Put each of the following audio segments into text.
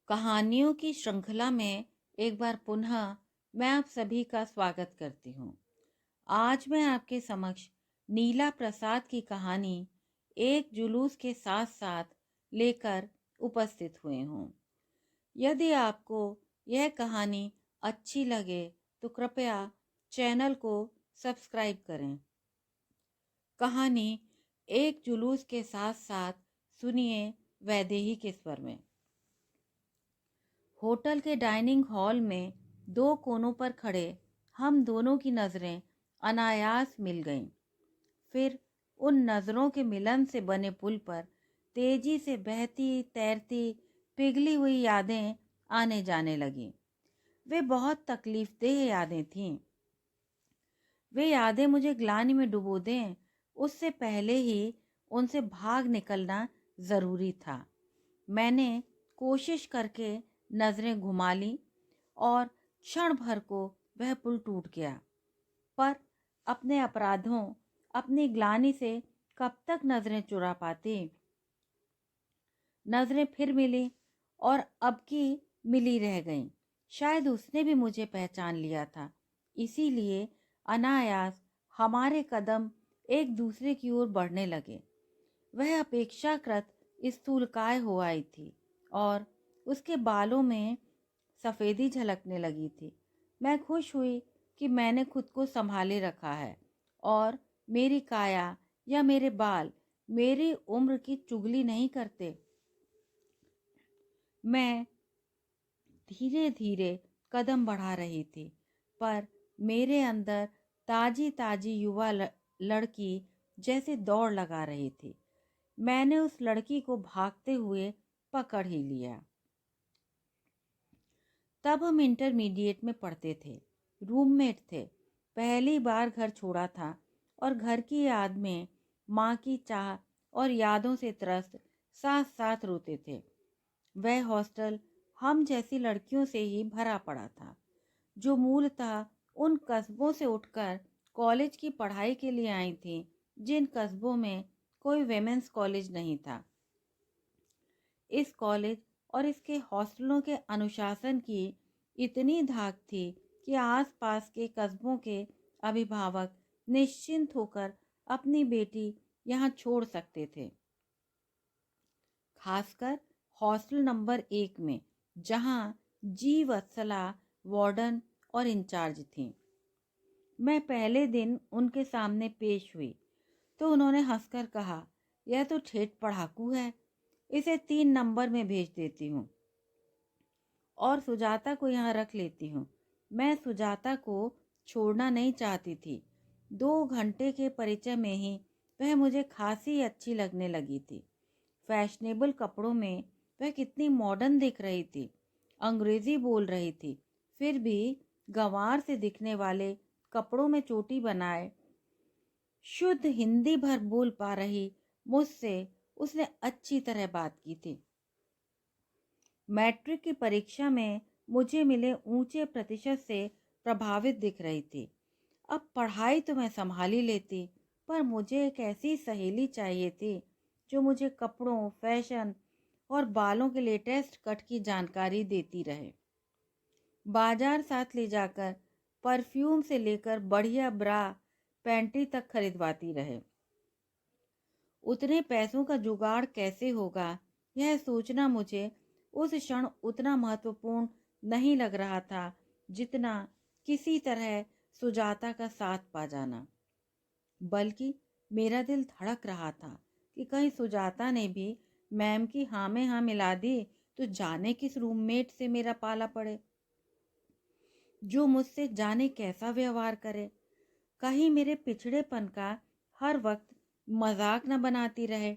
कहानियों की श्रृंखला में एक बार पुनः मैं आप सभी का स्वागत करती हूँ। आज मैं आपके समक्ष नीला प्रसाद की कहानी एक जुलूस के साथ साथ लेकर उपस्थित हुए हूँ। यदि आपको यह कहानी अच्छी लगे तो कृपया चैनल को सब्सक्राइब करें। कहानी एक जुलूस के साथ साथ सुनिए वैदेही के स्वर में। होटल के डाइनिंग हॉल में दो कोनों पर खड़े हम दोनों की नज़रें अनायास मिल गईं। फिर उन नज़रों के मिलन से बने पुल पर तेजी से बहती तैरती पिघली हुई यादें आने जाने लगीं। वे बहुत तकलीफदेह यादें थीं। वे यादें मुझे ग्लानि में डुबो दें उससे पहले ही उनसे भाग निकलना ज़रूरी था। मैंने कोशिश करके नज़रें घुमा ली और क्षण भर को वह पुल टूट गया। पर अपने अपराधों, अपनी ग्लानि से कब तक नज़रें चुरा पाती। नज़रें फिर मिली और अब की मिली रह गईं। शायद उसने भी मुझे पहचान लिया था, इसीलिए अनायास हमारे कदम एक दूसरे की ओर बढ़ने लगे। वह अपेक्षाकृत स्थूलकाय हो आई थी और उसके बालों में सफ़ेदी झलकने लगी थी। मैं खुश हुई कि मैंने खुद को संभाले रखा है और मेरी काया या मेरे बाल मेरी उम्र की चुगली नहीं करते। मैं धीरे धीरे कदम बढ़ा रही थी, पर मेरे अंदर ताजी ताजी युवा लड़की जैसे दौड़ लगा रही थी। मैंने उस लड़की को भागते हुए पकड़ ही लिया। तब हम इंटरमीडिएट में पढ़ते थे, रूममेट थे। पहली बार घर छोड़ा था और घर की याद में माँ की चाह और यादों से त्रस्त साथ साथ रोते थे। वह हॉस्टल हम जैसी लड़कियों से ही भरा पड़ा था, जो मूलतः उन कस्बों से उठकर कॉलेज की पढ़ाई के लिए आई थीं, जिन कस्बों में कोई विमेंस कॉलेज नहीं था। इस कॉलेज और इसके हॉस्टलों के अनुशासन की इतनी धाक थी कि आसपास के कस्बों के अभिभावक निश्चिंत होकर अपनी बेटी यहाँ छोड़ सकते थे। खासकर हॉस्टल नंबर 1 में, जहाँ जी वत्सला वार्डन और इंचार्ज थीं। मैं पहले दिन उनके सामने पेश हुई तो उन्होंने हंसकर कहा, यह तो ठेठ पढ़ाकू है, इसे 3 नंबर में भेज देती हूँ और सुजाता को यहाँ रख लेती हूँ। मैं सुजाता को छोड़ना नहीं चाहती थी। 2 घंटे के परिचय में ही वह मुझे खासी अच्छी लगने लगी थी। फैशनेबल कपड़ों में वह कितनी मॉडर्न दिख रही थी। अंग्रेजी बोल रही थी, फिर भी गंवार से दिखने वाले कपड़ों में चोटी बनाए शुद्ध हिंदी भर बोल पा रही मुझसे उसने अच्छी तरह बात की थी। मैट्रिक की परीक्षा में मुझे मिले ऊंचे प्रतिशत से प्रभावित दिख रही थी। अब पढ़ाई तो मैं संभाल ही लेती, पर मुझे एक ऐसी सहेली चाहिए थी जो मुझे कपड़ों, फैशन और बालों के लेटेस्ट कट की जानकारी देती रहे। बाजार साथ ले जाकर परफ्यूम से लेकर बढ़िया ब्रा पैंटी तक खरीदवाती रहे। उतने पैसों का जुगाड़ कैसे होगा, यह सोचना मुझे उस क्षण उतना महत्वपूर्ण नहीं लग रहा था जितना किसी तरह सुजाता का साथ पा जाना। बल्कि मेरा दिल धड़क रहा था कि कहीं सुजाता ने भी मैम की हाँ में हाँ मिला दी तो जाने किस रूममेट से मेरा पाला पड़े, जो मुझसे जाने कैसा व्यवहार करे। कहीं मेरे पिछड़ेपन का हर वक्त मजाक न बनाती रहे।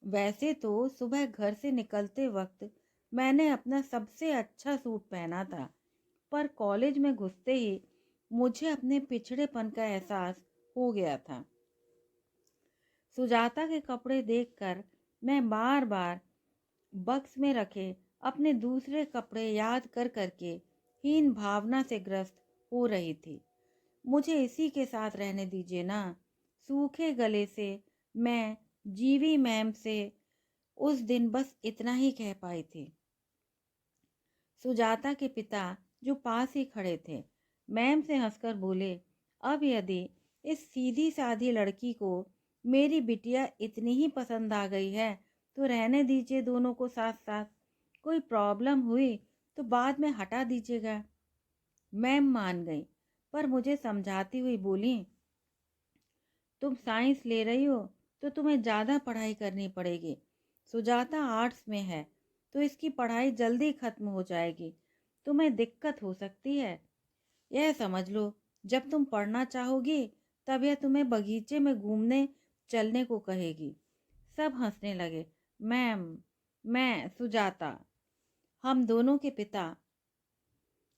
वैसे तो सुबह घर से निकलते वक्त मैंने अपना सबसे अच्छा सूट पहना था, पर कॉलेज में घुसते ही मुझे अपने पिछड़ेपन का एहसास हो गया था। सुजाता के कपड़े देखकर मैं बार बार बक्स में रखे अपने दूसरे कपड़े याद कर करके हीन भावना से ग्रस्त हो रही थी। मुझे इसी के साथ रहने दीजिए ना। सूखे गले से मैं जीवी मैम से उस दिन बस इतना ही कह पाई थी। सुजाता के पिता जो पास ही खड़े थे मैम से हंसकर बोले, अब यदि इस सीधी साधी लड़की को मेरी बिटिया इतनी ही पसंद आ गई है तो रहने दीजिए दोनों को साथ साथ। कोई प्रॉब्लम हुई तो बाद में हटा दीजिएगा। मैम मान गई पर मुझे समझाती हुई बोली, तुम साइंस ले रही हो तो तुम्हें ज़्यादा पढ़ाई करनी पड़ेगी। सुजाता आर्ट्स में है तो इसकी पढ़ाई जल्दी खत्म हो जाएगी, तुम्हें दिक्कत हो सकती है। यह समझ लो जब तुम पढ़ना चाहोगी तब यह तुम्हें बगीचे में घूमने चलने को कहेगी। सब हंसने लगे। मैम, मैं, सुजाता, हम दोनों के पिता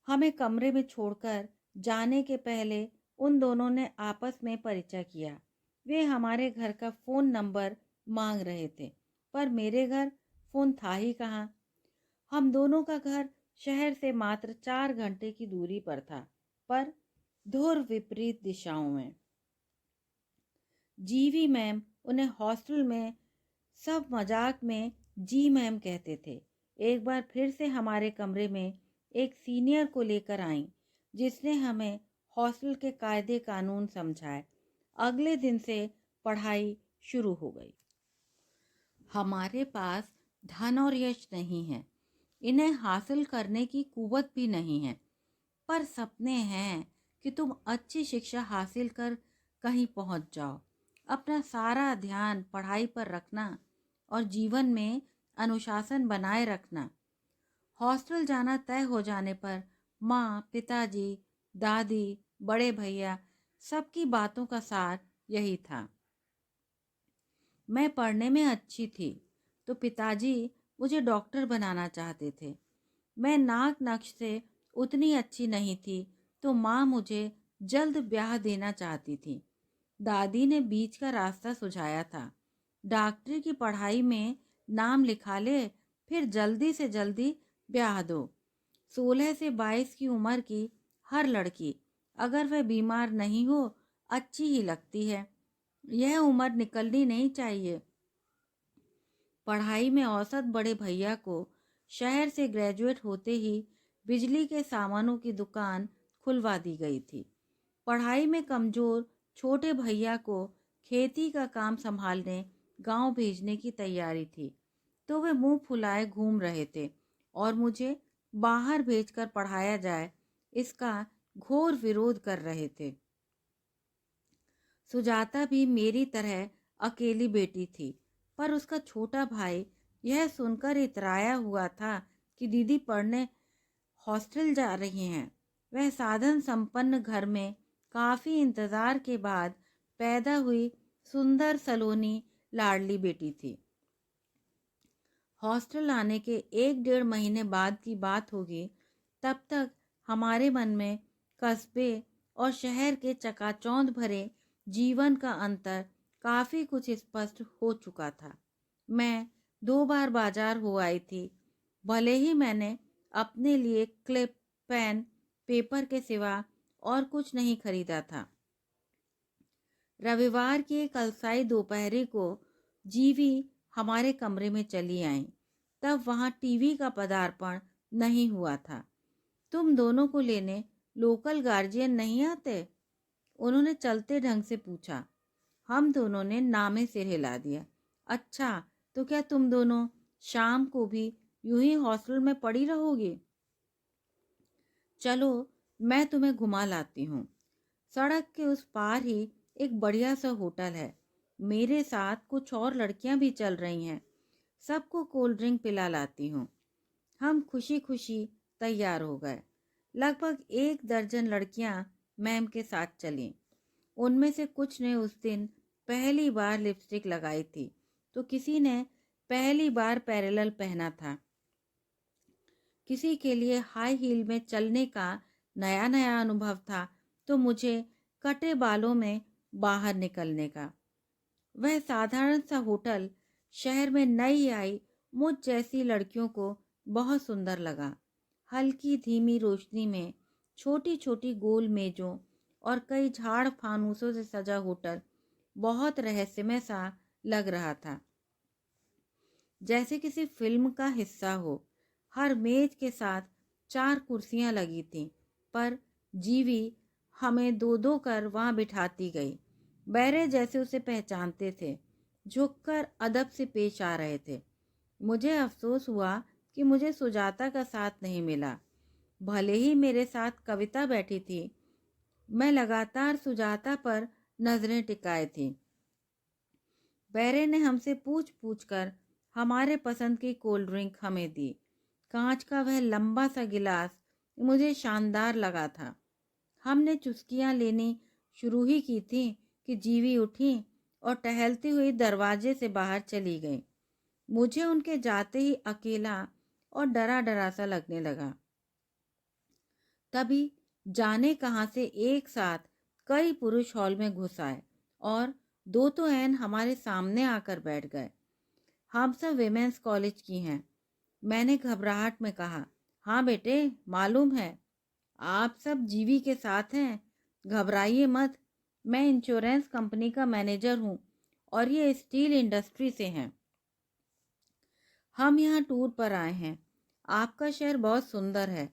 हमें कमरे में छोड़कर जाने के पहले उन दोनों ने आपस में परिचय किया। वे हमारे घर का फ़ोन नंबर मांग रहे थे पर मेरे घर फ़ोन था ही कहाँ। हम दोनों का घर शहर से मात्र 4 घंटे की दूरी पर था, पर धुर विपरीत दिशाओं में। जीवी मैम उन्हें हॉस्टल में सब मजाक में जी मैम कहते थे। एक बार फिर से हमारे कमरे में एक सीनियर को लेकर आईं जिसने हमें हॉस्टल के कायदे कानून समझाए। अगले दिन से पढ़ाई शुरू हो गई। हमारे पास धन और यश नहीं है, इन्हें हासिल करने की कुव्वत भी नहीं है, पर सपने हैं कि तुम अच्छी शिक्षा हासिल कर कहीं पहुंच जाओ। अपना सारा ध्यान पढ़ाई पर रखना और जीवन में अनुशासन बनाए रखना। हॉस्टल जाना तय हो जाने पर माँ, पिताजी, दादी, बड़े भैया सबकी बातों का सार यही था। मैं पढ़ने में अच्छी थी तो पिताजी मुझे डॉक्टर बनाना चाहते थे। मैं नाक नक्श से उतनी अच्छी नहीं थी तो माँ मुझे जल्द ब्याह देना चाहती थी। दादी ने बीच का रास्ता सुझाया था, डॉक्टरी की पढ़ाई में नाम लिखा ले, फिर जल्दी से जल्दी ब्याह दो। 16 से 22 की उम्र की हर लड़की अगर वह बीमार नहीं हो अच्छी ही लगती है। यह उम्र निकलनी नहीं चाहिए। पढ़ाई में औसत बड़े भैया को शहर से ग्रेजुएट होते ही बिजली के सामानों की दुकान खुलवा दी गई थी। पढ़ाई में कमज़ोर छोटे भैया को खेती का काम संभालने गांव भेजने की तैयारी थी तो वे मुंह फुलाए घूम रहे थे और मुझे बाहर भेजकर पढ़ाया जाए इसका घोर विरोध कर रहे थे। सुजाता भी मेरी तरह अकेली बेटी थी पर उसका छोटा भाई यह सुनकर इतराया हुआ था कि दीदी पढ़ने हॉस्टल जा रही हैं। वह साधन संपन्न घर में काफ़ी इंतज़ार के बाद पैदा हुई सुंदर सलोनी लाडली बेटी थी। हॉस्टल आने के 1 डेढ़ महीने बाद की बात होगी। तब तक हमारे मन में कस्बे और शहर के चकाचौंध भरे जीवन का अंतर काफ़ी कुछ स्पष्ट हो चुका था। मैं 2 बार बाजार हो आई थी। भले ही मैंने अपने लिए क्लिप, पेन, पेपर के सिवा और कुछ नहीं खरीदा था। रविवार की एक अलसाई दोपहरी को जीवी हमारे कमरे में चली आई। तब वहाँ टीवी का पदार्पण नहीं हुआ था। तुम दोनों को लेने लोकल गार्जियन नहीं आते? उन्होंने चलते ढंग से पूछा। हम दोनों ने नामे सिर हिला दिया। अच्छा, तो क्या तुम दोनों शाम को भी यूं ही हॉस्टल में पड़ी रहोगी? चलो, मैं तुम्हें घुमा लाती हूँ। सड़क के उस पार ही एक बढ़िया सा होटल है। मेरे साथ कुछ और लड़कियां भी चल रही हैं। सबको कोल्ड ड्रिंक पिला लाती हूँ। हम खुशी खुशी तैयार हो गए। लगभग 1 दर्जन लड़कियां मैम के साथ चलीं। उनमें से कुछ ने उस दिन पहली बार लिपस्टिक लगाई थी तो किसी ने पहली बार पैरेलल पहना था। किसी के लिए हाई हील में चलने का नया नया अनुभव था तो मुझे कटे बालों में बाहर निकलने का। वह साधारण सा होटल शहर में नई आई मुझ जैसी लड़कियों को बहुत सुंदर लगा। हल्की धीमी रोशनी में छोटी छोटी गोल मेजों और कई झाड़ फानूसों से सजा होटल बहुत रहस्यमय सा लग रहा था, जैसे किसी फिल्म का हिस्सा हो। हर मेज के साथ 4 कुर्सियां लगी थीं, पर जीवी हमें दो दो कर वहां बिठाती गई। बहरे जैसे उसे पहचानते थे, झुककर अदब से पेश आ रहे थे। मुझे अफसोस हुआ कि मुझे सुजाता का साथ नहीं मिला। भले ही मेरे साथ कविता बैठी थी, मैं लगातार सुजाता पर नजरें टिकाए थी। बैरे ने हमसे पूछ पूछ कर हमारे पसंद की कोल्ड ड्रिंक हमें दी। कांच का वह लंबा सा गिलास मुझे शानदार लगा था। हमने चुस्कियां लेनी शुरू ही की थी कि जीवी उठी और टहलती हुई दरवाजे से बाहर चली गई। मुझे उनके जाते ही अकेला और डरा डरा सा लगने लगा। तभी जाने कहां से एक साथ कई पुरुष हॉल में घुस आए और दो तो ऐन हमारे सामने आकर बैठ गए। हम सब विमेंस कॉलेज की हैं। मैंने घबराहट में कहा, हाँ बेटे, मालूम है आप सब जीवी के साथ हैं। घबराइए मत, मैं इंश्योरेंस कंपनी का मैनेजर हूँ और ये स्टील इंडस्ट्री से हैं। हम यहाँ टूर पर आए हैं। आपका शहर बहुत सुंदर है।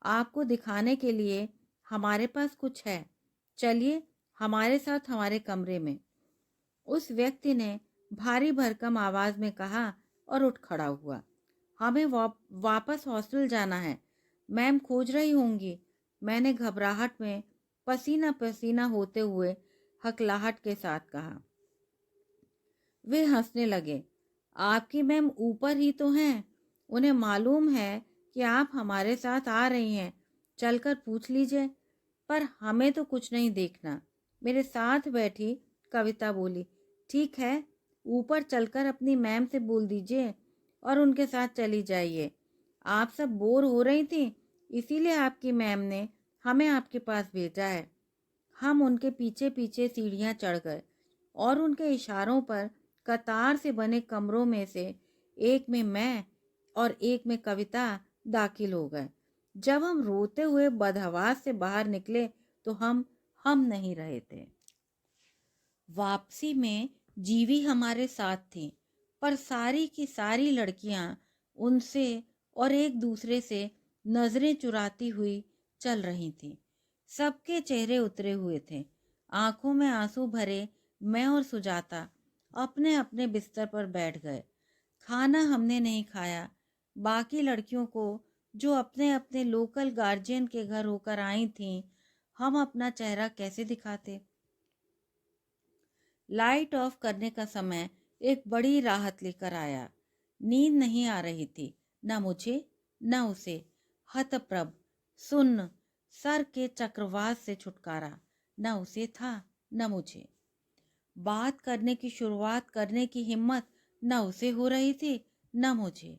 आपको दिखाने के लिए हमारे पास कुछ है। चलिए हमारे साथ हमारे कमरे में। उस व्यक्ति ने भारी भरकम आवाज में कहा और उठ खड़ा हुआ। हमें वापस हॉस्टल जाना है। मैम खोज रही होंगी। मैंने घबराहट में पसीना पसीना होते हुए हकलाहट के साथ कहा। वे हंसने लगे। आपकी मैम ऊपर ही तो हैं। उन्हें मालूम है कि आप हमारे साथ आ रही हैं। चलकर पूछ लीजिए। पर हमें तो कुछ नहीं देखना। मेरे साथ बैठी कविता बोली, ठीक है, ऊपर चलकर अपनी मैम से बोल दीजिए और उनके साथ चली जाइए। आप सब बोर हो रही थी, इसीलिए आपकी मैम ने हमें आपके पास भेजा है। हम उनके पीछे पीछे सीढ़ियां चढ़ गए और उनके इशारों पर कतार से बने कमरों में से एक में मैं और एक में कविता दाखिल हो गए। जब हम रोते हुए बदहवास से बाहर निकले तो हम नहीं रहे थे। वापसी में जीवी हमारे साथ थी, पर सारी की सारी लड़कियां उनसे और एक दूसरे से नजरें चुराती हुई चल रही थीं। सबके चेहरे उतरे हुए थे, आंखों में आंसू भरे। मैं और सुजाता अपने अपने बिस्तर पर बैठ गए। खाना हमने नहीं खाया। बाकी लड़कियों को जो अपने अपने लोकल गार्जियन के घर होकर आई थीं, हम अपना चेहरा कैसे दिखाते। लाइट ऑफ करने का समय एक बड़ी राहत लेकर आया। नींद नहीं आ रही थी, न मुझे न उसे। हतप्रभ, सुन्न, सर के चक्रवात से छुटकारा न उसे था न मुझे। बात करने की शुरुआत करने की हिम्मत न उसे हो रही थी न मुझे।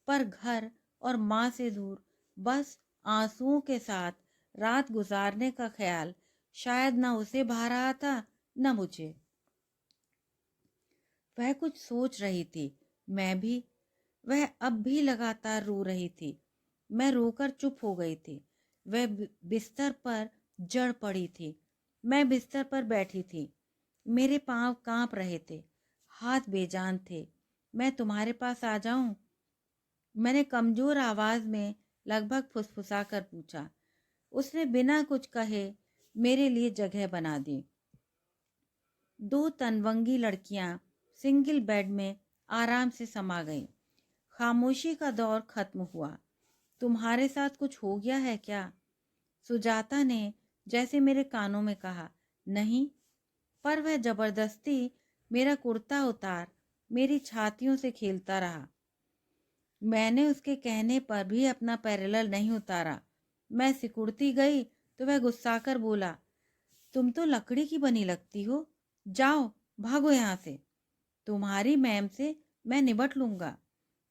पर घर और माँ से दूर बस आंसुओं के साथ रात गुजारने का ख्याल शायद न उसे भा रहा था न मुझे। वह कुछ सोच रही थी, मैं भी। वह अब भी लगातार रो रही थी। मैं रोकर चुप हो गई थी। वह बिस्तर पर जड़ पड़ी थी। मैं बिस्तर पर बैठी थी। मेरे पांव कांप रहे थे, हाथ बेजान थे। मैं तुम्हारे पास आ जाऊं? मैंने कमजोर आवाज में लगभग फुसफुसा कर पूछा। उसने बिना कुछ कहे मेरे लिए जगह बना दी। दो तनवंगी लड़कियां सिंगल बेड में आराम से समा गईं। खामोशी का दौर खत्म हुआ। तुम्हारे साथ कुछ हो गया है क्या? सुजाता ने जैसे मेरे कानों में कहा। नहीं। पर वह जबरदस्ती मेरा कुर्ता उतार मेरी छातियों से खेलता रहा। मैंने उसके कहने पर भी अपना पैरेलल नहीं उतारा। मैं सिकुड़ती गई तो वह गुस्साकर बोला, तुम तो लकड़ी की बनी लगती हो। जाओ, भागो यहाँ से। तुम्हारी मैम से मैं निपट लूंगा।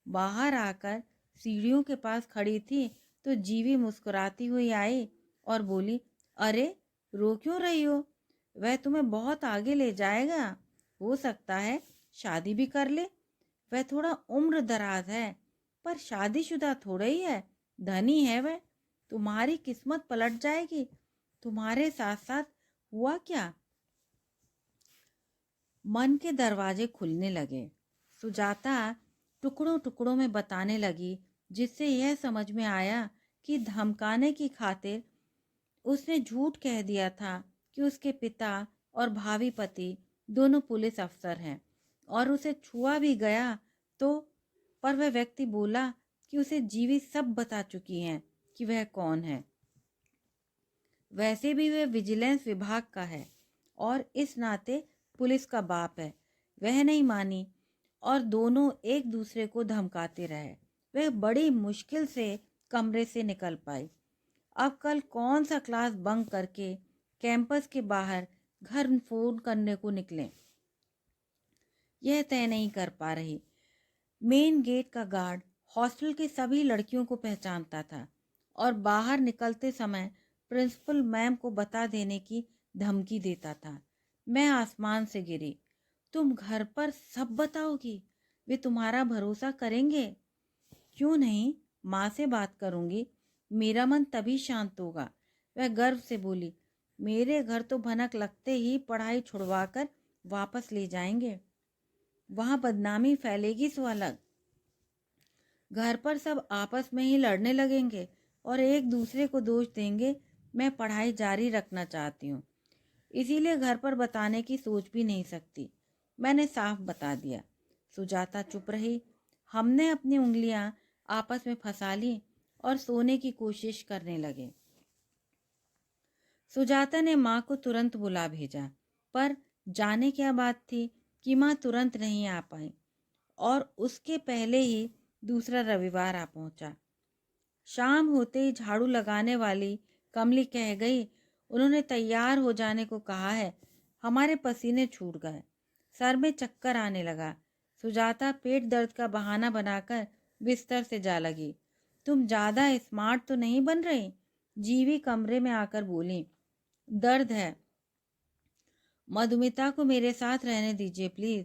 बाहर आकर सीढ़ियों के पास खड़ी थी तो जीवी मुस्कुराती हुई आई और बोली, अरे रो क्यों रही हो? वह तुम्हें बहुत आगे ले जाएगा। हो सकता है शादी भी कर ले। वह थोड़ा उम्र दराज है, पर शादीशुदा थोड़ा ही है। धनी है वह। तुम्हारी किस्मत पलट जाएगी। तुम्हारे साथ साथ हुआ क्या? मन के दरवाजे खुलने लगे। सुजाता टुकड़ों टुकड़ों में बताने लगी, जिससे यह समझ में आया कि धमकाने की खातिर उसने झूठ कह दिया था कि उसके पिता और भावी पति दोनों पुलिस अफसर हैं और उसे छुआ भी गया तो, पर वह व्यक्ति बोला कि उसे जीवी सब बता चुकी हैं कि वह कौन है। वैसे भी वह विजिलेंस विभाग का है और इस नाते पुलिस का बाप है। वह नहीं मानी और दोनों एक दूसरे को धमकाते रहे। वह बड़ी मुश्किल से कमरे से निकल पाई। अब कल कौन सा क्लास बंक करके कैंपस के बाहर घर फोन करने को निकलें, यह तय नहीं कर पा रही। मेन गेट का गार्ड हॉस्टल की सभी लड़कियों को पहचानता था और बाहर निकलते समय प्रिंसिपल मैम को बता देने की धमकी देता था। मैं आसमान से गिरी। तुम घर पर सब बताओगी? वे तुम्हारा भरोसा करेंगे? क्यों नहीं, माँ से बात करूंगी, मेरा मन तभी शांत होगा। वह गर्व से बोली, मेरे घर तो भनक लगते ही पढ़ाई छुड़वाकर वापस ले जाएंगे। वहां बदनामी फैलेगी सो अलग। घर पर सब आपस में ही लड़ने लगेंगे और एक दूसरे को दोष देंगे। मैं पढ़ाई जारी रखना चाहती हूँ, इसीलिए घर पर बताने की सोच भी नहीं सकती। मैंने साफ बता दिया। सुजाता चुप रही। हमने अपनी उंगलियां आपस में फंसा ली और सोने की कोशिश करने लगे। सुजाता ने माँ को तुरंत बुला भेजा, पर जाने क्या बात थी कि माँ तुरंत नहीं आ पाई और उसके पहले ही दूसरा रविवार आ पहुंचा। शाम होते ही झाड़ू लगाने वाली कमली कह गई, उन्होंने तैयार हो जाने को कहा है। हमारे पसीने छूट गए, सर में चक्कर आने लगा। सुजाता पेट दर्द का बहाना बनाकर बिस्तर से जा लगी। तुम ज्यादा स्मार्ट तो नहीं बन रही? जीवी कमरे में आकर बोली। दर्द है, मधुमिता को मेरे साथ रहने दीजिए प्लीज,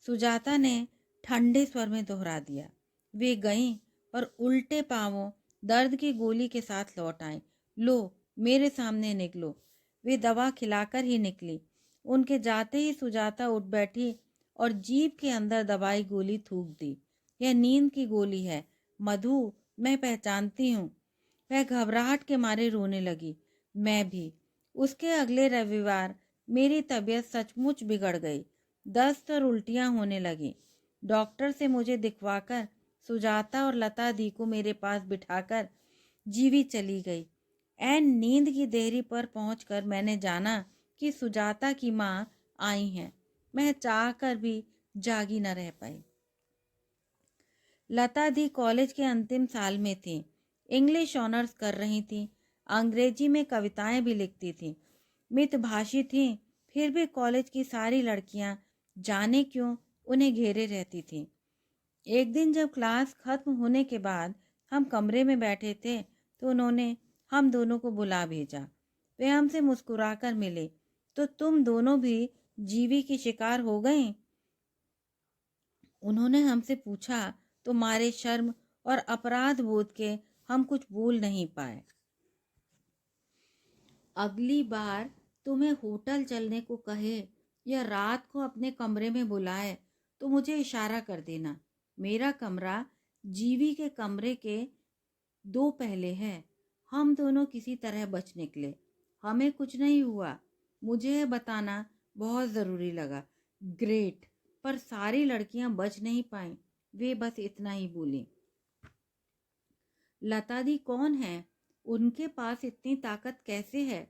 सुजाता ने ठंडे स्वर में दोहरा दिया। वे गईं और उल्टे पांवों दर्द की गोली के साथ लौट आईं। लो, मेरे सामने निकलो। वे दवा खिलाकर ही निकली। उनके जाते ही सुजाता उठ बैठी और जीभ के अंदर दवाई गोली थूक दी। यह नींद की गोली है मधु, मैं पहचानती हूँ। वह घबराहट के मारे रोने लगी। मैं भी। उसके अगले रविवार मेरी तबीयत सचमुच बिगड़ गई। दस्त और उल्टियां होने लगी। डॉक्टर से मुझे दिखवाकर सुजाता और लता दी को मेरे पास बिठाकर जीवी चली गई। ऐन नींद की देहरी पर पहुंचकर मैंने जाना कि सुजाता की माँ आई हैं। मैं चाहकर भी जागी न रह पाई। लता दी कॉलेज के अंतिम साल में थी। इंग्लिश ऑनर्स कर रही थी। अंग्रेजी में कविताएं भी लिखती थी। मितभाषी थी। फिर भी कॉलेज की सारी लड़कियां जाने क्यों उन्हें घेरे रहती थीं। एक दिन जब क्लास खत्म होने के बाद हम कमरे में बैठे थे तो उन्होंने हम दोनों को बुला भेजा। वे हमसे मुस्कुराकर मिले। तो तुम दोनों भी जीवी की शिकार हो गई? उन्होंने हमसे पूछा तो मारे शर्म और अपराध बोध के हम कुछ बोल नहीं पाए। अगली बार तुम्हें होटल चलने को कहे या रात को अपने कमरे में बुलाए तो मुझे इशारा कर देना। मेरा कमरा जीवी के कमरे के 2 पहले है। हम दोनों किसी तरह बच निकले। हमें कुछ नहीं हुआ। मुझे यह बताना बहुत ज़रूरी लगा। ग्रेट। पर सारी लड़कियां बच नहीं पाईं। वे बस इतना ही बोली। लता दी कौन है? उनके पास इतनी ताकत कैसे है?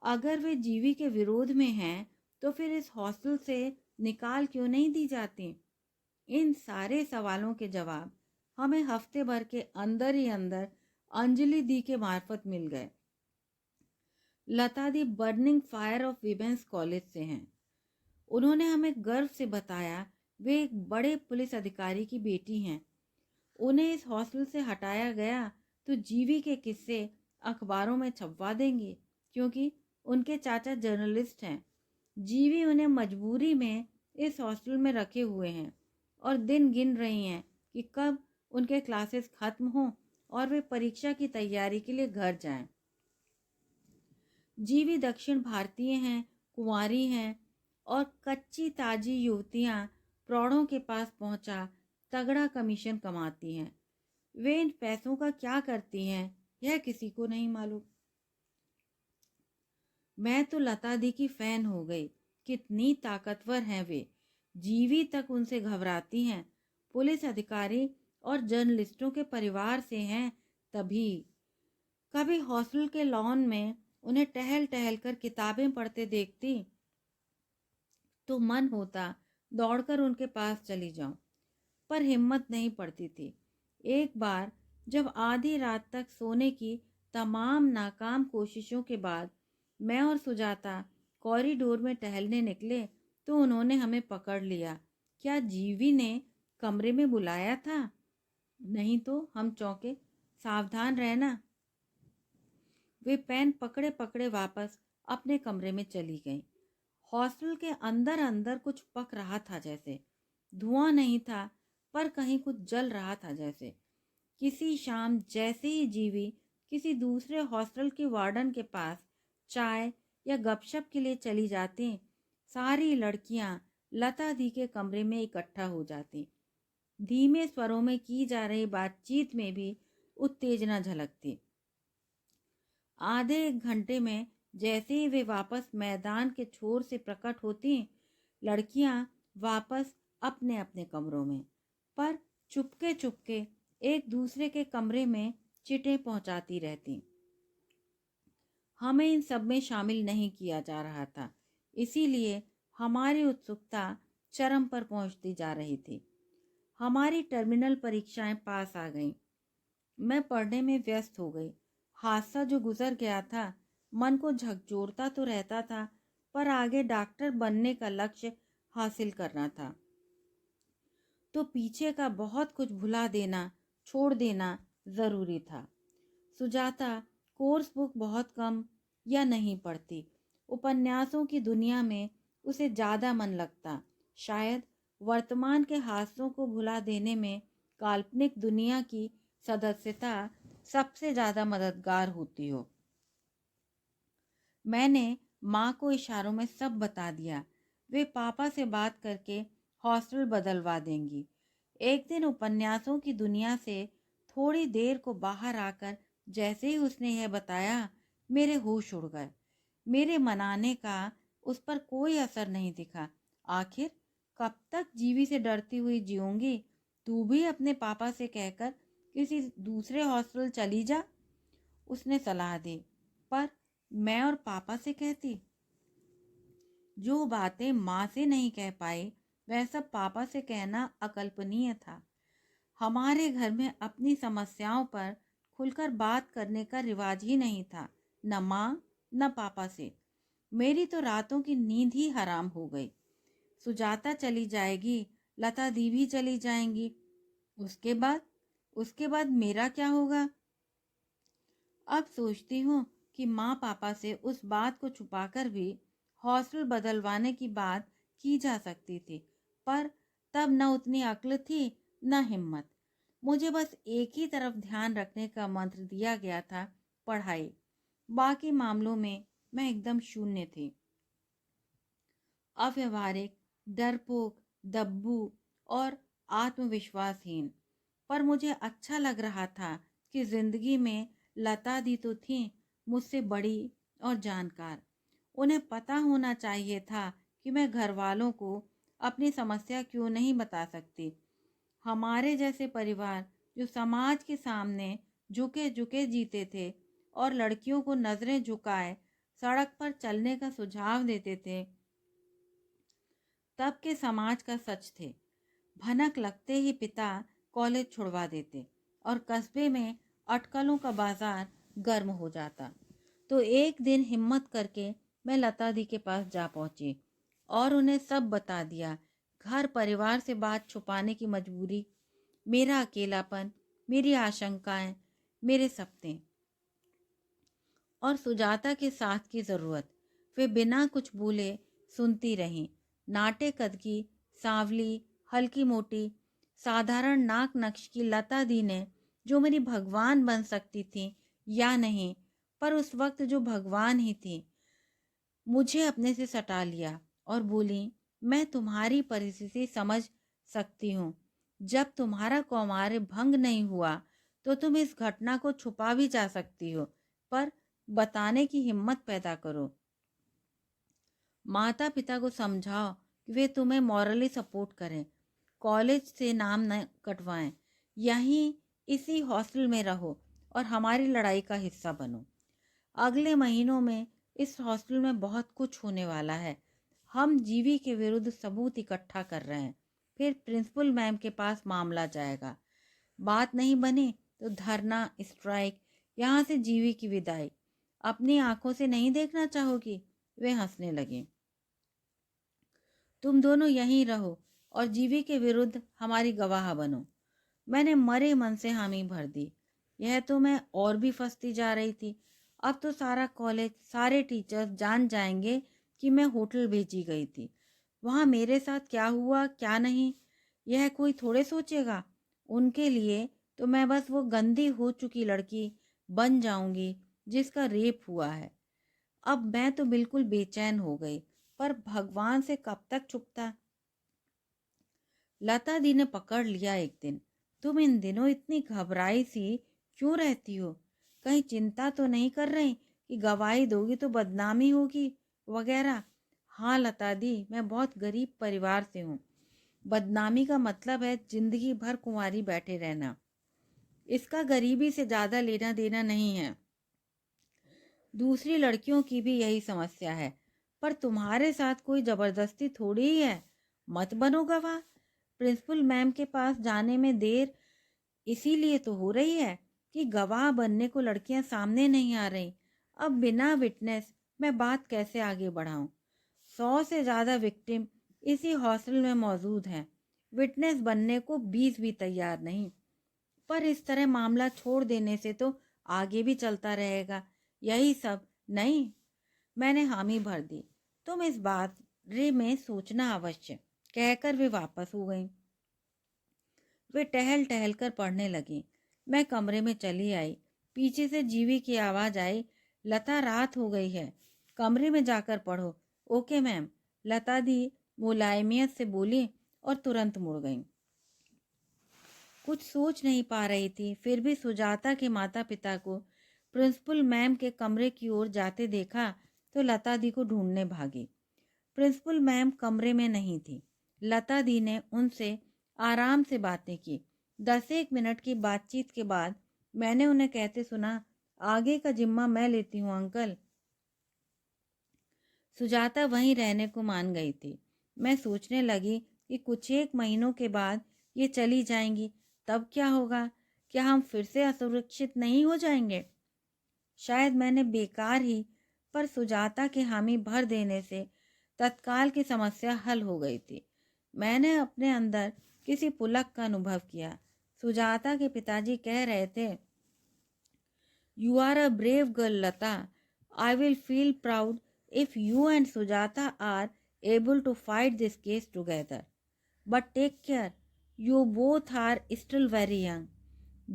अगर वे जीवी के विरोध में हैं तो फिर इस हॉस्टल से निकाल क्यों नहीं दी जाती? इन सारे सवालों के जवाब हमें हफ्ते भर के अंदर ही अंदर अंजलि दी के मार्फत मिल गए। Lata the burning fire of women's college से हैं। उन्होंने हमें गर्व से बताया वे एक बड़े पुलिस अधिकारी की बेटी हैं। उन्हें इस हॉस्टल से हटाया गया तो जीवी के किस्से अखबारों में छपवा देंगे क्योंकि उनके चाचा जर्नलिस्ट हैं। जीवी उन्हें मजबूरी में इस हॉस्टल में रखे हुए हैं और दिन गिन रही हैं कि कब उनके क्लासेस खत्म हों और वे परीक्षा की तैयारी के लिए घर जाएं। जीवी दक्षिण भारतीय हैं, कुंवारी हैं और कच्ची ताजी युवतियां प्रौढ़ों के पास पहुंचा तगड़ा कमीशन कमाती हैं। वे इन पैसों का क्या करती हैं यह किसी को नहीं मालूम। मैं तो लता दी की फैन हो गई। कितनी ताकतवर हैं वे। जीवी तक उनसे घबराती हैं। पुलिस अधिकारी और जर्नलिस्टों के परिवार से हैं तभी। कभी हॉस्टल के लॉन में उन्हें टहल टहल कर किताबें पढ़ते देखती तो मन होता दौड़कर उनके पास चली जाऊं, पर हिम्मत नहीं पड़ती थी। एक बार जब आधी रात तक सोने की तमाम नाकाम कोशिशों के बाद मैं और सुजाता कॉरिडोर में टहलने निकले तो उन्होंने हमें पकड़ लिया। क्या जीवी ने कमरे में बुलाया था? नहीं तो हम चौंके। सावधान रहना। वे पेन पकड़े पकड़े वापस अपने कमरे में चली गईं। हॉस्टल के अंदर अंदर कुछ पक रहा था, जैसे धुआं नहीं था पर कहीं कुछ जल रहा था जैसे। किसी शाम जैसे ही जीवी किसी दूसरे हॉस्टल के वार्डन के पास चाय या गपशप के लिए चली जाती, सारी लड़कियां लता दी के कमरे में इकट्ठा हो जाती। धीमे स्वरों में की जा रही बातचीत में भी उत्तेजना झलकती। आधे एक घंटे में जैसे ही वे वापस मैदान के छोर से प्रकट होती, लड़कियां वापस अपने अपने कमरों में, पर चुपके चुपके एक दूसरे के कमरे में चिटें पहुंचाती रहती। हमें इन सब में शामिल नहीं किया जा रहा था, इसीलिए हमारी उत्सुकता चरम पर पहुंचती जा रही थी। हमारी टर्मिनल परीक्षाएं पास आ गईं। मैं पढ़ने में व्यस्त हो गई। हादसा जो गुजर गया था मन को झकझोरता तो रहता था, पर आगे डॉक्टर बनने का लक्ष्य हासिल करना था तो पीछे का बहुत कुछ भुला देना, छोड़ देना जरूरी था। सुजाता कोर्स बुक बहुत कम या नहीं पढ़ती। उपन्यासों की दुनिया में उसे ज़्यादा मन लगता। शायद वर्तमान के हादसों को भुला देने में काल्पनिक दुनिया की सदस्यता सबसे ज़्यादा मददगार होती हो। मैंने माँ को इशारों में सब बता दिया। वे पापा से बात करके हॉस्टल बदलवा देंगी। एक दिन उपन्यासों की दुनिया से थोड़ी देर को बाहर आकर जैसे ही उसने यह बताया, मेरे होश उड़ गए। मेरे मनाने का उस पर कोई असर नहीं दिखा। आखिर कब तक जीवी से डरती हुई जीऊंगी? तू भी अपने पापा से कहकर किसी दूसरे हॉस्टल चली जा, उसने सलाह दी। पर मैं और पापा से कहती? जो बातें माँ से नहीं कह पाई वह सब पापा से कहना अकल्पनीय था। हमारे घर में अपनी समस्याओं पर खुलकर बात करने का रिवाज ही नहीं था, न माँ न पापा से। मेरी तो रातों की नींद ही हराम हो गई। सुजाता चली जाएगी, लता दी भी चली जाएंगी। उसके बाद मेरा क्या होगा? अब सोचती हूँ कि माँ पापा से उस बात को छुपाकर भी हॉस्टल बदलवाने की बात की जा सकती थी, पर तब न उतनी अक्ल थी न हिम्मत। मुझे बस एक ही तरफ ध्यान रखने का मंत्र दिया गया था, पढ़ाई। बाकी मामलों में मैं एकदम शून्य थी। अव्यवहारिक, डरपोक, दब्बू और आत्मविश्वासहीन। पर मुझे अच्छा लग रहा था कि जिंदगी में लता दी तो थी मुझसे बड़ी और जानकार। उन्हें पता होना चाहिए था कि मैं घर वालों को अपनी समस्या क्यों नहीं बता सकती। हमारे जैसे परिवार जो समाज के सामने झुके झुके जीते थे और लड़कियों को नजरें झुकाए सड़क पर चलने का सुझाव देते थे, तब के समाज का सच थे। भनक लगते ही पिता कॉलेज छुड़वा देते और कस्बे में अटकलों का बाजार गर्म हो जाता। तो एक दिन हिम्मत करके मैं लता दी के पास जा पहुंची और उन्हें सब बता दिया। घर परिवार से बात छुपाने की मजबूरी, मेरा अकेलापन, मेरी आशंकाएं, मेरे सपने और सुजाता के साथ की ज़रूरत। वे बिना कुछ बोले सुनती रहीं। नाटे कद की, सांवली, हल्की मोटी, साधारण नाक नक्श की लता दी ने जो मेरी भगवान बन सकती थी या नहीं, पर उस वक्त जो भगवान ही थी, मुझे अपने से सटा लिया और बोली, मैं तुम्हारी परिस्थिति समझ सकती हूँ। जब तुम्हारा कौमार्य भंग नहीं हुआ तो तुम इस घटना को छुपा भी जा सकती हो, पर बताने की हिम्मत पैदा करो। माता पिता को समझाओ कि वे तुम्हें मॉरली सपोर्ट करें। कॉलेज से नाम न कटवाएं। यहीं इसी हॉस्टल में रहो और हमारी लड़ाई का हिस्सा बनो। अगले महीनों में इस हॉस्टल में बहुत कुछ होने वाला है। हम जीवी के विरुद्ध सबूत इकट्ठा कर रहे हैं। फिर प्रिंसिपल मैम के पास मामला जाएगा। बात नहीं बनी तो धरना, स्ट्राइक, यहाँ से जीवी की विदाई। अपनी आंखों से नहीं देखना चाहोगी? वे हंसने लगे। तुम दोनों यहीं रहो और जीवी के विरुद्ध हमारी गवाह बनो। मैंने मरे मन से हामी भर दी। यह तो मैं और भी फंसती जा रही थी। अब तो सारा कॉलेज, सारे टीचर्स जान जाएंगे कि मैं होटल भेजी गई थी। वहाँ मेरे साथ क्या हुआ क्या नहीं, यह कोई थोड़े सोचेगा। उनके लिए तो मैं बस वो गंदी हो चुकी लड़की बन जाऊंगी जिसका रेप हुआ है। अब मैं तो बिल्कुल बेचैन हो गई, पर भगवान से कब तक छुपता। लता दी ने पकड़ लिया एक दिन। तुम इन दिनों इतनी घबराई सी क्यों रहती हो? कहीं चिंता तो नहीं कर रही कि गवाही दोगी तो बदनामी होगी वगैरह? हाँ लता दी, मैं बहुत गरीब परिवार से हूँ। बदनामी का मतलब है जिंदगी भर कुंवारी बैठे रहना। इसका गरीबी से ज्यादा लेना देना नहीं है। दूसरी लड़कियों की भी यही समस्या है, पर तुम्हारे साथ कोई जबरदस्ती थोड़ी ही है। मत बनो गवाह। प्रिंसिपल मैम के पास जाने में देर इसीलिए तो हो रही है कि गवाह बनने को लड़कियां सामने नहीं आ रही। अब बिना विटनेस मैं बात कैसे आगे बढ़ाऊं? 100 से ज्यादा विक्टिम इसी हॉस्टल में मौजूद हैं। विटनेस बनने को 20 भी तैयार नहीं। पर इस तरह मामला छोड़ देने से तो आगे भी चलता रहेगा। यही सब नहीं। मैंने हामी भर दी। तुम इस बारे में सोचना अवश्य, कहकर वे वापस हो गईं। वे टहल टहल कर पढ़ने लगी। मैं कमरे में चली आई। पीछे से जीवी की आवाज आई, लता रात हो गई है, कमरे में जाकर पढ़ो। ओके मैम, लता दी मुलायमियत से बोली और तुरंत मुड़ गई। कुछ सोच नहीं पा रही थी, फिर भी सुजाता के माता पिता को प्रिंसिपल मैम के कमरे की ओर जाते देखा तो लता दी को ढूंढने भागी। प्रिंसिपल मैम कमरे में नहीं थी। लता दी ने उनसे आराम से बातें की। 10 मिनट की बातचीत के बाद मैंने उन्हें कहते सुना, आगे का जिम्मा मैं लेती हूँ अंकल। सुजाता वहीं रहने को मान गई थी। मैं सोचने लगी कि कुछ एक महीनों के बाद ये चली जाएंगी, तब क्या होगा? क्या हम फिर से असुरक्षित नहीं हो जाएंगे? शायद मैंने बेकार ही, पर सुजाता के हामी भर देने से तत्काल की समस्या हल हो गई थी। मैंने अपने अंदर किसी पुलक का अनुभव किया। सुजाता के पिताजी कह रहे थे, you are a brave girl Lata. I will feel proud if you and Sujata are able to fight this case together. But take care, you both are still very young.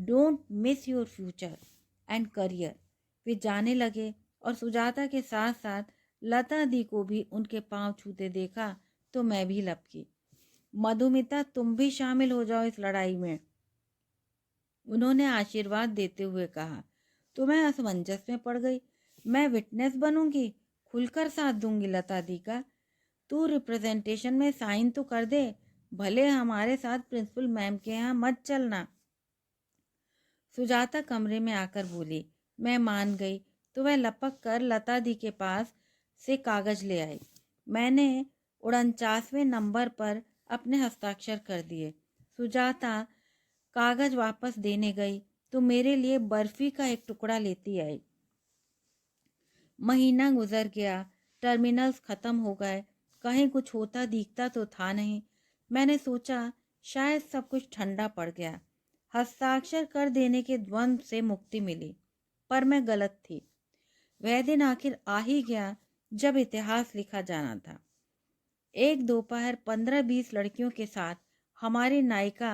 Don't miss your future and career. वे जाने लगे और सुजाता के साथ साथ लता दी को भी उनके पांव छूते देखा तो मैं भी लपकी। मधुमिता, तुम भी शामिल हो जाओ इस लड़ाई में, उन्होंने आशीर्वाद देते हुए कहा। तो मैं असमंजस में पड़ गई। मैं विटनेस बनूंगी, खुलकर साथ दूंगी लता दी का। तू रिप्रेजेंटेशन में साइन तो कर दे, भले हमारे साथ प्रिंसिपल मैम के यहाँ मत चलना। सुजाता कमरे में आकर बोली। मैं मान गई तो वह लपक कर लता दी के पास से कागज ले आई। मैंने 49वें नंबर पर अपने हस्ताक्षर कर दिए। सुजाता कागज वापस देने गई तो मेरे लिए बर्फी का एक टुकड़ा लेती आई। महीना गुजर गया, टर्मिनल्स खत्म हो गए, कहीं कुछ होता दिखता तो था नहीं। मैंने सोचा शायद सब कुछ ठंडा पड़ गया, हस्ताक्षर कर देने के द्वंद्व से मुक्ति मिली, पर मैं गलत थी। वह दिन आखिर आ ही गया जब इतिहास लिखा जाना था। एक दोपहर 15-20 लड़कियों के साथ हमारी नायिका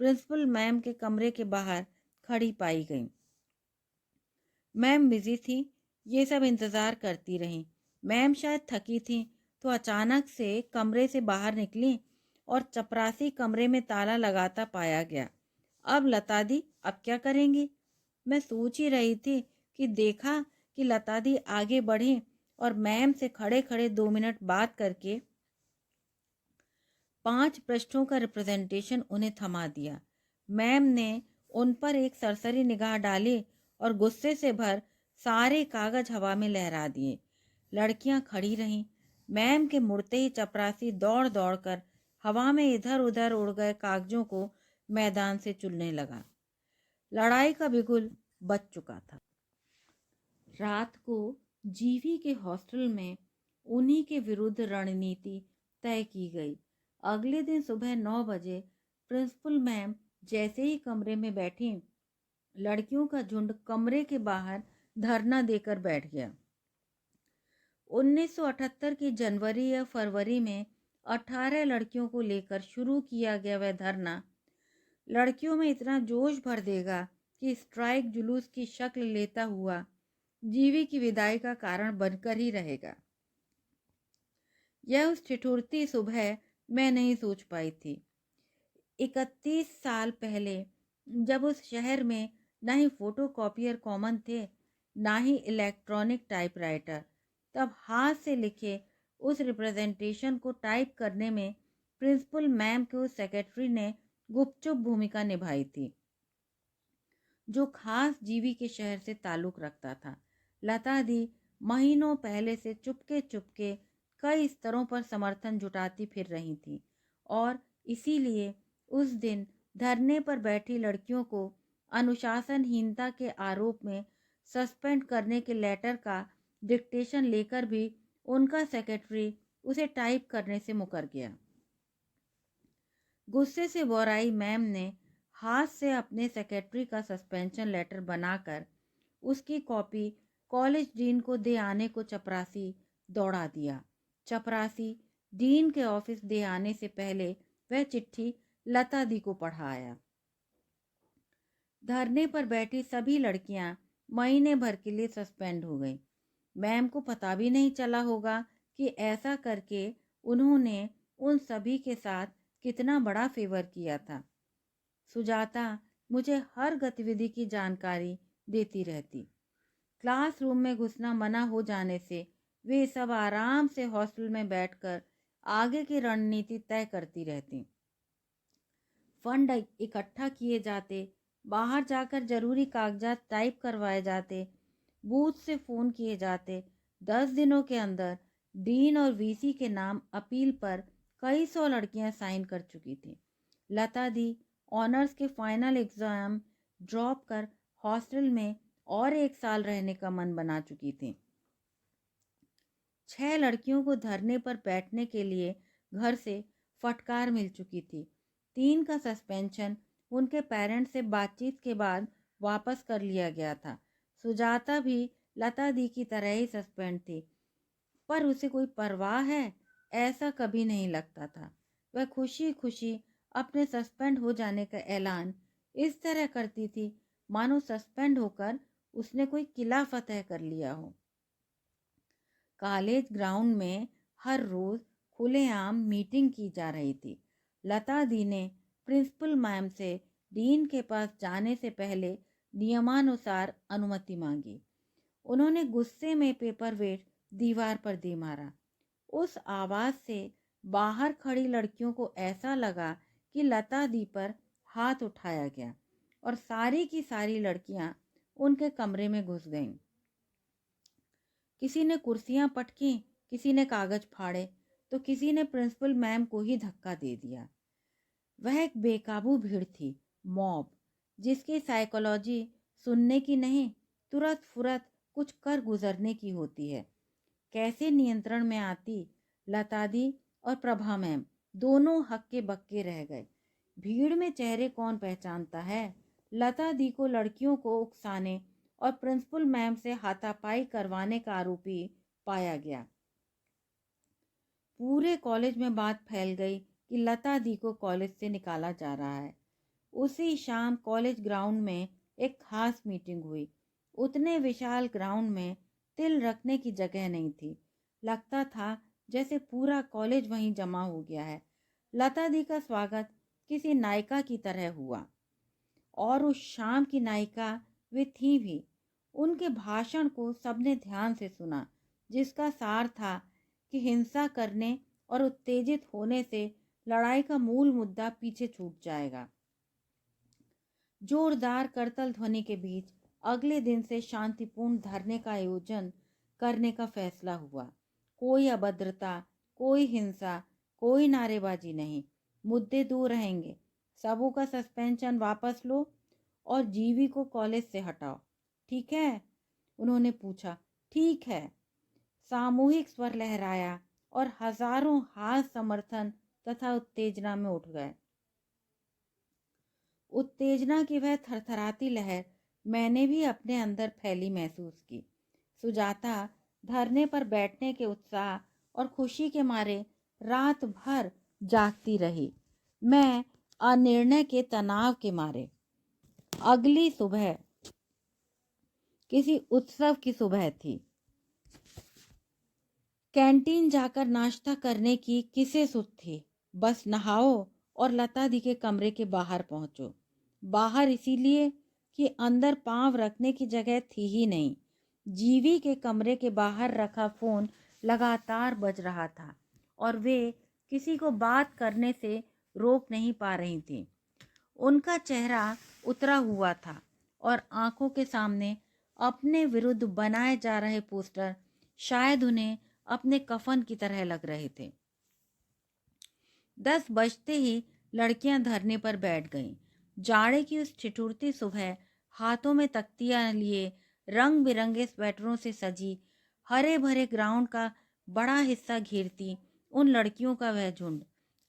प्रिंसिपल मैम के कमरे के बाहर खड़ी पाई गई। मैम बिजी थी, ये सब इंतज़ार करती रहीं। मैम शायद थकी थी तो अचानक से कमरे से बाहर निकली और चपरासी कमरे में ताला लगाता पाया गया। अब लता दी अब क्या करेंगी? मैं सोच ही रही थी कि देखा कि लता दी आगे बढ़ी और मैम से खड़े खड़े 2 मिनट बात करके 5 पृष्ठों का रिप्रेजेंटेशन उन्हें थमा दिया। मैम ने उन पर एक सरसरी निगाह डाली और गुस्से से भर सारे कागज हवा में लहरा दिए। लड़कियां खड़ी रहीं। मैम के मुड़ते ही चपरासी दौड़ दौड़ कर हवा में इधर उधर उड़ गए कागजों को मैदान से चुनने लगा। लड़ाई का बिगुल बज चुका था। रात को जीवी के हॉस्टल में उन्हीं के विरुद्ध रणनीति तय की गई। अगले दिन सुबह 9 बजे प्रिंसिपल मैम जैसे ही कमरे में बैठी, लड़कियों का झुंड कमरे के बाहर धरना देकर बैठ गया। 1978 की जनवरी या फरवरी में 18 लड़कियों को लेकर शुरू किया गया वह धरना लड़कियों में इतना जोश भर देगा कि स्ट्राइक जुलूस की शक्ल लेता हुआ जीवी की विदाई का कारण बनकर ही रहेगा। यह उस ठिठुरती सुबह मैं नहीं सोच पाई थी। 31 साल पहले जब उस शहर में ना ही फोटोकॉपियर कॉमन थे ना ही इलेक्ट्रॉनिक टाइपराइटर, तब हाथ से लिखे उस रिप्रेजेंटेशन को टाइप करने में प्रिंसिपल मैम के उस सेक्रेटरी ने गुपचुप भूमिका निभाई थी जो खास जीवी के शहर से ताल्लुक रखता था। लता दी महीनों पहले से चुपके चुपके कई स्तरों पर समर्थन जुटाती फिर रही थी और इसीलिए उस दिन धरने पर बैठी लड़कियों को अनुशासनहीनता के आरोप में सस्पेंड करने के लेटर का डिक्टेशन लेकर भी उनका सेक्रेटरी उसे टाइप करने से मुकर गया। गुस्से से बोराई मैम ने हाथ से अपने सेक्रेटरी का सस्पेंशन लेटर बनाकर उसकी कॉपी कॉलेज डीन को दे आने को चपरासी दौड़ा दिया। चपरासी डीन के ऑफिस दे आने से पहले वह चिट्ठी लता दी को पढ़ाया। धरने पर बैठी सभी लड़कियां महीने भर के लिए सस्पेंड हो गई। मैम को पता भी नहीं चला होगा कि ऐसा करके उन्होंने उन सभी के साथ कितना बड़ा फेवर किया था। सुजाता मुझे हर गतिविधि की जानकारी देती रहती। क्लासरूम में घुसना मना हो जाने से वे सब आराम से हॉस्टल में बैठकर आगे की रणनीति तय करती रहती। फंड इकट्ठा किए जाते, बाहर जाकर जरूरी कागजात टाइप करवाए जाते, बूथ से फ़ोन किए जाते। 10 दिनों के अंदर डीन और वीसी के नाम अपील पर कई सौ लड़कियां साइन कर चुकी थी। लता दी ऑनर्स के फाइनल एग्ज़ाम ड्रॉप कर हॉस्टल में और 1 साल रहने का मन बना चुकी थी। 6 लड़कियों को धरने पर बैठने के लिए घर से फटकार मिल चुकी थी। 3 का सस्पेंशन उनके पेरेंट्स से बातचीत के बाद वापस कर लिया गया था। सुजाता भी लता दी की तरह ही सस्पेंड थी, पर उसे कोई परवाह है ऐसा कभी नहीं लगता था। वह खुशी खुशी अपने सस्पेंड हो जाने का ऐलान इस तरह करती थी मानो सस्पेंड होकर उसने कोई किला फतह कर लिया हो। कॉलेज ग्राउंड में हर रोज खुलेआम मीटिंग की जा रही थी। लता दी ने प्रिंसिपल मैम से डीन के पास जाने से पहले नियमानुसार अनुमति मांगी। उन्होंने गुस्से में पेपर वेट दीवार पर दे मारा। उस आवाज से बाहर खड़ी लड़कियों को ऐसा लगा कि लता दी पर हाथ उठाया गया और सारी की सारी लड़कियां उनके कमरे में घुस गईं। किसी ने कुर्सियां पटकी, किसी ने कागज फाड़े तो किसी ने प्रिंसिपल मैम को ही धक्का दे दिया। वह एक बेकाबू भीड़ थी, मॉब, जिसकी साइकोलॉजी सुनने की नहीं तुरंत फुरत कुछ कर गुजरने की होती है। कैसे नियंत्रण में आती, लता दी और प्रभा मैम दोनों हक्के बक्के रह गए। भीड़ में चेहरे कौन पहचानता है। लता दी को लड़कियों को उकसाने और प्रिंसिपल मैम से हाथापाई करवाने का आरोपी पाया गया। पूरे कॉलेज में बात फैल गई कि लता दी को कॉलेज से निकाला जा रहा है। उसी शाम कॉलेज ग्राउंड में एक खास मीटिंग हुई। उतने विशाल ग्राउंड में तिल रखने की जगह नहीं थी। लगता था जैसे पूरा कॉलेज वहीं जमा हो गया है। लता दी का स्वागत किसी नायिका की तरह हुआ। और उस शाम की नायिका वे थी भी। उनके भाषण को सबने ध्यान से सुना, जिसका सार था कि हिंसा करने और उत्तेजित होने से लड़ाई का मूल मुद्दा पीछे छूट जाएगा। जोरदार करतल ध्वनि के बीच अगले दिन से शांतिपूर्ण धरने का आयोजन करने का फैसला हुआ। कोई अभद्रता, कोई हिंसा, कोई नारेबाजी नहीं। मुद्दे दूर रहेंगे। सबू का सस्पेंशन वापस लो और जीवी को कॉलेज से हटाओ। ठीक है? उन्होंने पूछा। ठीक है। सामूहिक स्वर लहराया और हजारों हाथ समर्थन तथा उत्तेजना में उठ गए। उत्तेजना की वह थरथराती लहर मैंने भी अपने अंदर फैली महसूस की। सुजाता धरने पर बैठने के उत्साह और खुशी के मारे रात भर जागती रही। मैं अनिर्णय के तनाव के मारे। अगली सुबह किसी उत्सव की सुबह थी। कैंटीन जाकर नाश्ता करने की किसे सुध थी। बस नहाओ और लता दी के कमरे के बाहर पहुंचो। बाहर इसीलिए कि अंदर पांव रखने की जगह थी ही नहीं। जीवी के कमरे के बाहर रखा फोन लगातार बज रहा था और वे किसी को बात करने से रोक नहीं पा रही थी। उनका चेहरा उतरा हुआ था और आंखों के सामने अपने विरुद्ध बनाए जा रहे पोस्टर शायद उन्हें अपने कफन की तरह लग रहे थे। 10 बजते ही लड़कियां धरने पर बैठ गईं। जाड़े की उस ठिठुरती सुबह हाथों में तख्तियां लिए रंग बिरंगे स्वेटरों से सजी हरे भरे ग्राउंड का बड़ा हिस्सा घेरती उन लड़कियों का वह झुंड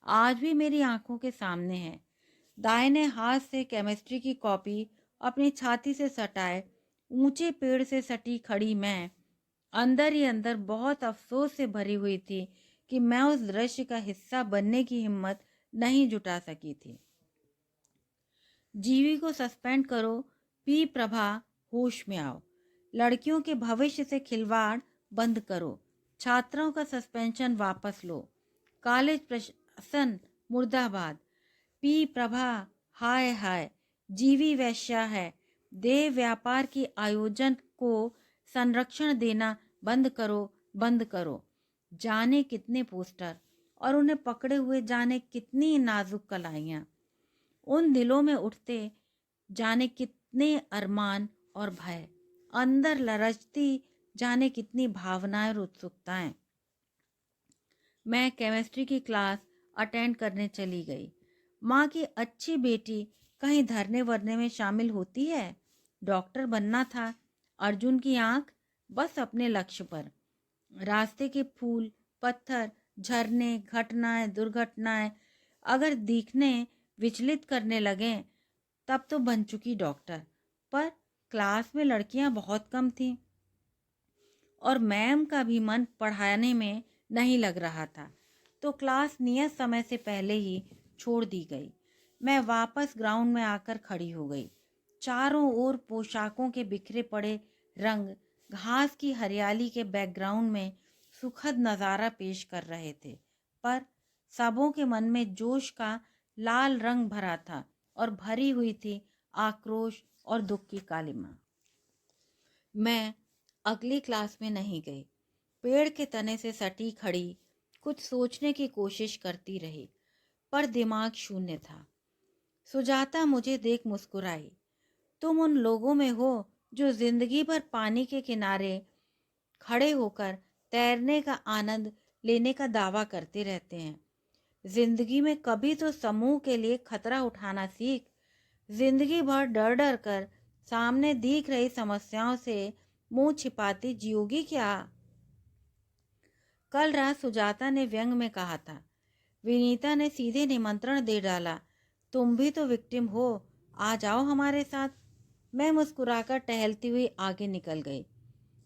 आज भी मेरी आंखों के सामने है। दाहिने हाथ से केमिस्ट्री की कॉपी अपनी छाती से सटाए ऊंचे पेड़ से सटी खड़ी मैं अंदर ही अंदर बहुत अफसोस से भरी हुई थी कि मैं उस दृश्य का हिस्सा बनने की हिम्मत नहीं जुटा सकी थी। जीवी को सस्पेंड करो, पी प्रभा होश में आओ। लड़कियों के भविष्य से खिलवाड़ बंद करो। छात्रों का सस्पेंशन वापस लो। कॉलेज प्रशासन मुर्दाबाद। पी प्रभा हाय हाय। जीवी वैश्या है। देह व्यापार की आयोजन को संरक्षण देना बंद करो, बंद करो। जाने कितने पोस्टर और उन्हें पकड़े हुए जाने कितनी नाजुक कलाइयां। उन दिलों में उठते जाने कितने अरमान और भय। अंदर लरचती जाने कितनी भावनाएं और उत्सुकताएं। मैं केमिस्ट्री की क्लास अटेंड करने चली गई। माँ की अच्छी बेटी कहीं धरने वरने में शामिल होती है। डॉक्टर बनना था। अर्जुन की आंख बस अपने लक्ष्य पर। रास्ते के फूल, पत्थर, झरने, घटनाएं, दुर्घटनाएं अगर दिखने विचलित करने लगे तब तो बन चुकी डॉक्टर। पर क्लास में लड़कियां बहुत कम थीं और मैम का भी मन पढ़ाने में नहीं लग रहा था, तो क्लास नियत समय से पहले ही छोड़ दी गई। मैं वापस ग्राउंड में आकर खड़ी हो गई। चारों ओर पोशाकों के बिखरे पड़े रंग घास की हरियाली के बैकग्राउंड में सुखद नज़ारा पेश कर रहे थे, पर सबों के मन में जोश का लाल रंग भरा था और भरी हुई थी आक्रोश और दुख की कालिमा। मैं अगली क्लास में नहीं गई। पेड़ के तने से सटी खड़ी कुछ सोचने की कोशिश करती रही, पर दिमाग शून्य था। सुजाता मुझे देख मुस्कुराई। तुम उन लोगों में हो जो जिंदगी भर पानी के किनारे खड़े होकर तैरने का आनंद लेने का दावा करते रहते हैं। जिंदगी में कभी तो समूह के लिए खतरा उठाना सीख। जिंदगी भर डर डर कर सामने दिख रही समस्याओं से मुंह छिपाती जियोगी क्या? कल रात सुजाता ने व्यंग में कहा था। विनीता ने सीधे निमंत्रण दे डाला, तुम भी तो विक्टिम हो, आ जाओ हमारे साथ। मैं मुस्कुराकर टहलती हुई आगे निकल गई।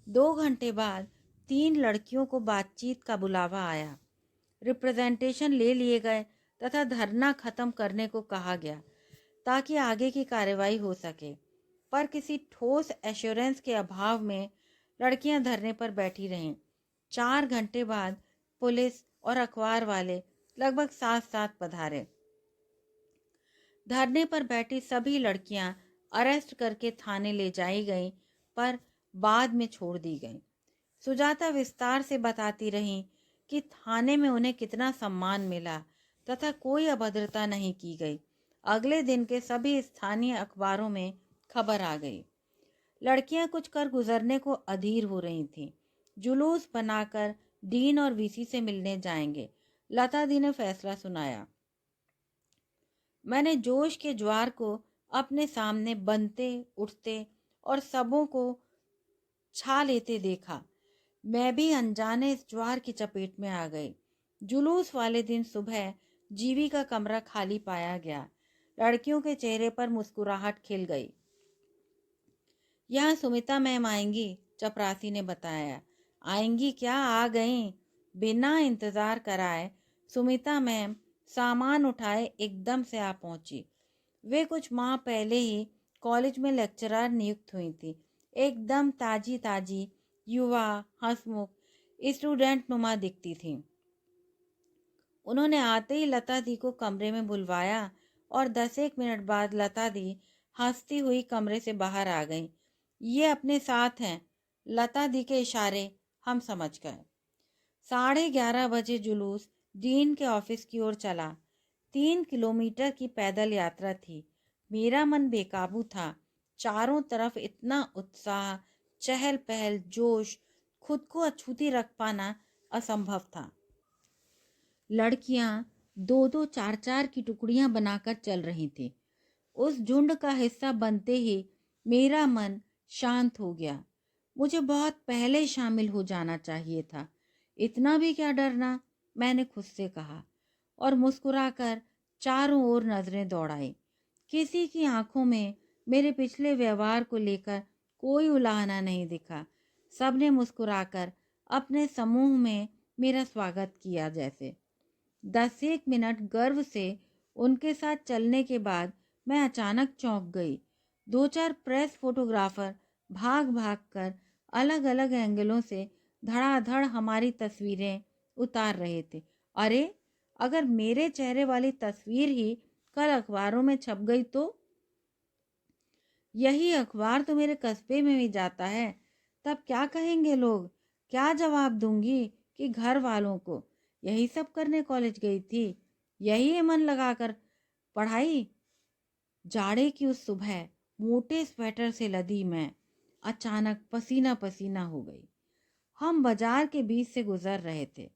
2 घंटे बाद 3 लड़कियों को बातचीत का बुलावा आया। रिप्रेजेंटेशन ले लिए गए तथा धरना खत्म करने को कहा गया ताकि आगे की कार्रवाई हो सके, पर किसी ठोस एश्योरेंस के अभाव में लड़कियां धरने पर बैठी रहीं। 4 घंटे बाद पुलिस और अखबार वाले लगभग साथ साथ पधारे। धरने पर बैठी सभी लड़कियां अरेस्ट करके थाने ले जाई गईं, पर बाद में छोड़ दी गईं। सुजाता विस्तार से बताती रहीं कि थाने में उन्हें कितना सम्मान मिला तथा कोई अभद्रता नहीं की गई। अगले दिन के सभी स्थानीय अखबारों में खबर आ गई। लड़कियां कुछ कर गुजरने को अधीर हो रही थीं। जुलूस बनाकर डीन और वीसी से मिलने जाएंगे। लता दी ने फैसला सुनाया। मैंने जोश के ज्वार को अपने सामने बनते उठते और सबों को छा लेते देखा। मैं भी अनजाने इस ज्वार की चपेट में आ गई। जुलूस वाले दिन सुबह जीवी का कमरा खाली पाया गया। लड़कियों के चेहरे पर मुस्कुराहट खिल गई। यहाँ सुमिता मैम आएंगी, चपरासी ने बताया। आएंगी क्या, आ गईं। बिना इंतजार कराए सुमिता मैम सामान उठाए एकदम से आ पहुंची। वे कुछ माह पहले ही कॉलेज में लेक्चरर नियुक्त हुई थी। एकदम ताजी ताजी, युवा, हंसमुख, स्टूडेंट नुमा दिखती थी। उन्होंने आते ही लता दी को कमरे में बुलवाया और 10-1 मिनट बाद लता दी हंसती हुई कमरे से बाहर आ गईं। ये अपने साथ हैं। लता दी के इशारे हम समझ गए। 11:30 बजे जुलूस डीन के ऑफिस की ओर चला। 3 किलोमीटर की पैदल यात्रा थी। मेरा मन बेकाबू था। चारों तरफ इतना उत्साह, चहल पहल, जोश, खुद को अछूती रख पाना असंभव था। लड़कियां 2-2, 4-4 की टुकड़ियां बनाकर चल रही थी। उस झुंड का हिस्सा बनते ही मेरा मन शांत हो गया। मुझे बहुत पहले शामिल हो जाना चाहिए था। इतना भी क्या डरना, मैंने खुद से कहा और मुस्कुराकर चारों ओर नजरें दौड़ाई। किसी की आंखों में मेरे पिछले व्यवहार को लेकर कोई उलाहना नहीं दिखा। सबने मुस्कुराकर अपने समूह में मेरा स्वागत किया। जैसे 10-1 मिनट गर्व से उनके साथ चलने के बाद मैं अचानक चौंक गई। 2-4 प्रेस फोटोग्राफर भाग भाग कर अलग अलग एंगलों से धड़ाधड़ हमारी तस्वीरें उतार रहे थे। अरे, अगर मेरे चेहरे वाली तस्वीर ही कल अखबारों में छप गई तो? यही अखबार तो मेरे कस्बे में भी जाता है। तब क्या कहेंगे लोग? क्या जवाब दूंगी कि घर वालों को यही सब करने कॉलेज गई थी, यही मन लगाकर पढ़ाई? जाड़े की उस सुबह मोटे स्वेटर से लदी मैं अचानक पसीना पसीना हो गई। हम बाजार के बीच से गुजर रहे थे।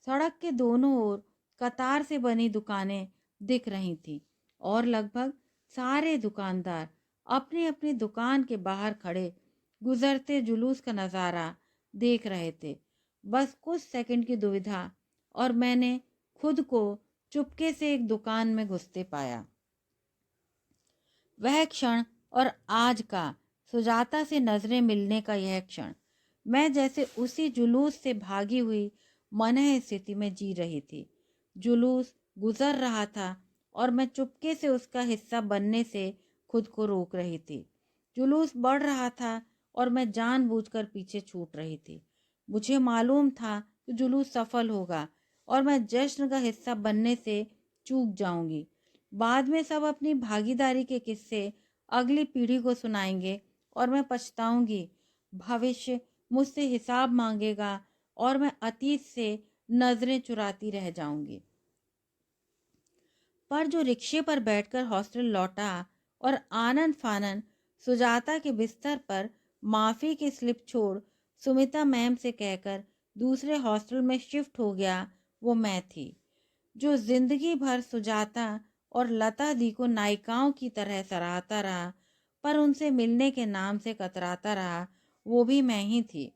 सड़क के दोनों ओर कतार से बनी दुकानें दिख रही थीं और लगभग सारे दुकानदार अपनी अपनी दुकान के बाहर खड़े गुजरते जुलूस का नज़ारा देख रहे थे। बस कुछ सेकंड की दुविधा और मैंने खुद को चुपके से एक दुकान में घुसते पाया। वह क्षण और आज का सुजाता से नजरें मिलने का यह क्षण, मैं जैसे उसी जुलूस से भागी हुई मनह स्थिति में जी रही थी। जुलूस गुजर रहा था और मैं चुपके से उसका हिस्सा बनने से खुद को रोक रही थी। जुलूस बढ़ रहा था और मैं जानबूझकर पीछे छूट रही थी। मुझे मालूम था कि जुलूस सफल होगा और मैं जश्न का हिस्सा बनने से चूक जाऊंगी। बाद में सब अपनी भागीदारी के किस्से अगली पीढ़ी को सुनाएंगे और मैं पछताऊंगी। भविष्य मुझसे हिसाब मांगेगा और मैं अतीत से नजरें चुराती रह जाऊंगी। पर जो रिक्शे पर बैठकर हॉस्टल लौटा और आनन फानन सुजाता के बिस्तर पर माफी की स्लिप छोड़ सुमिता मैम से कहकर दूसरे हॉस्टल में शिफ्ट हो गया, वो मैं थी। जो जिंदगी भर सुजाता और लता दी को नायिकाओं की तरह सराहता रहा पर उनसे मिलने के नाम से कतराता रहा, वो भी मैं ही थी।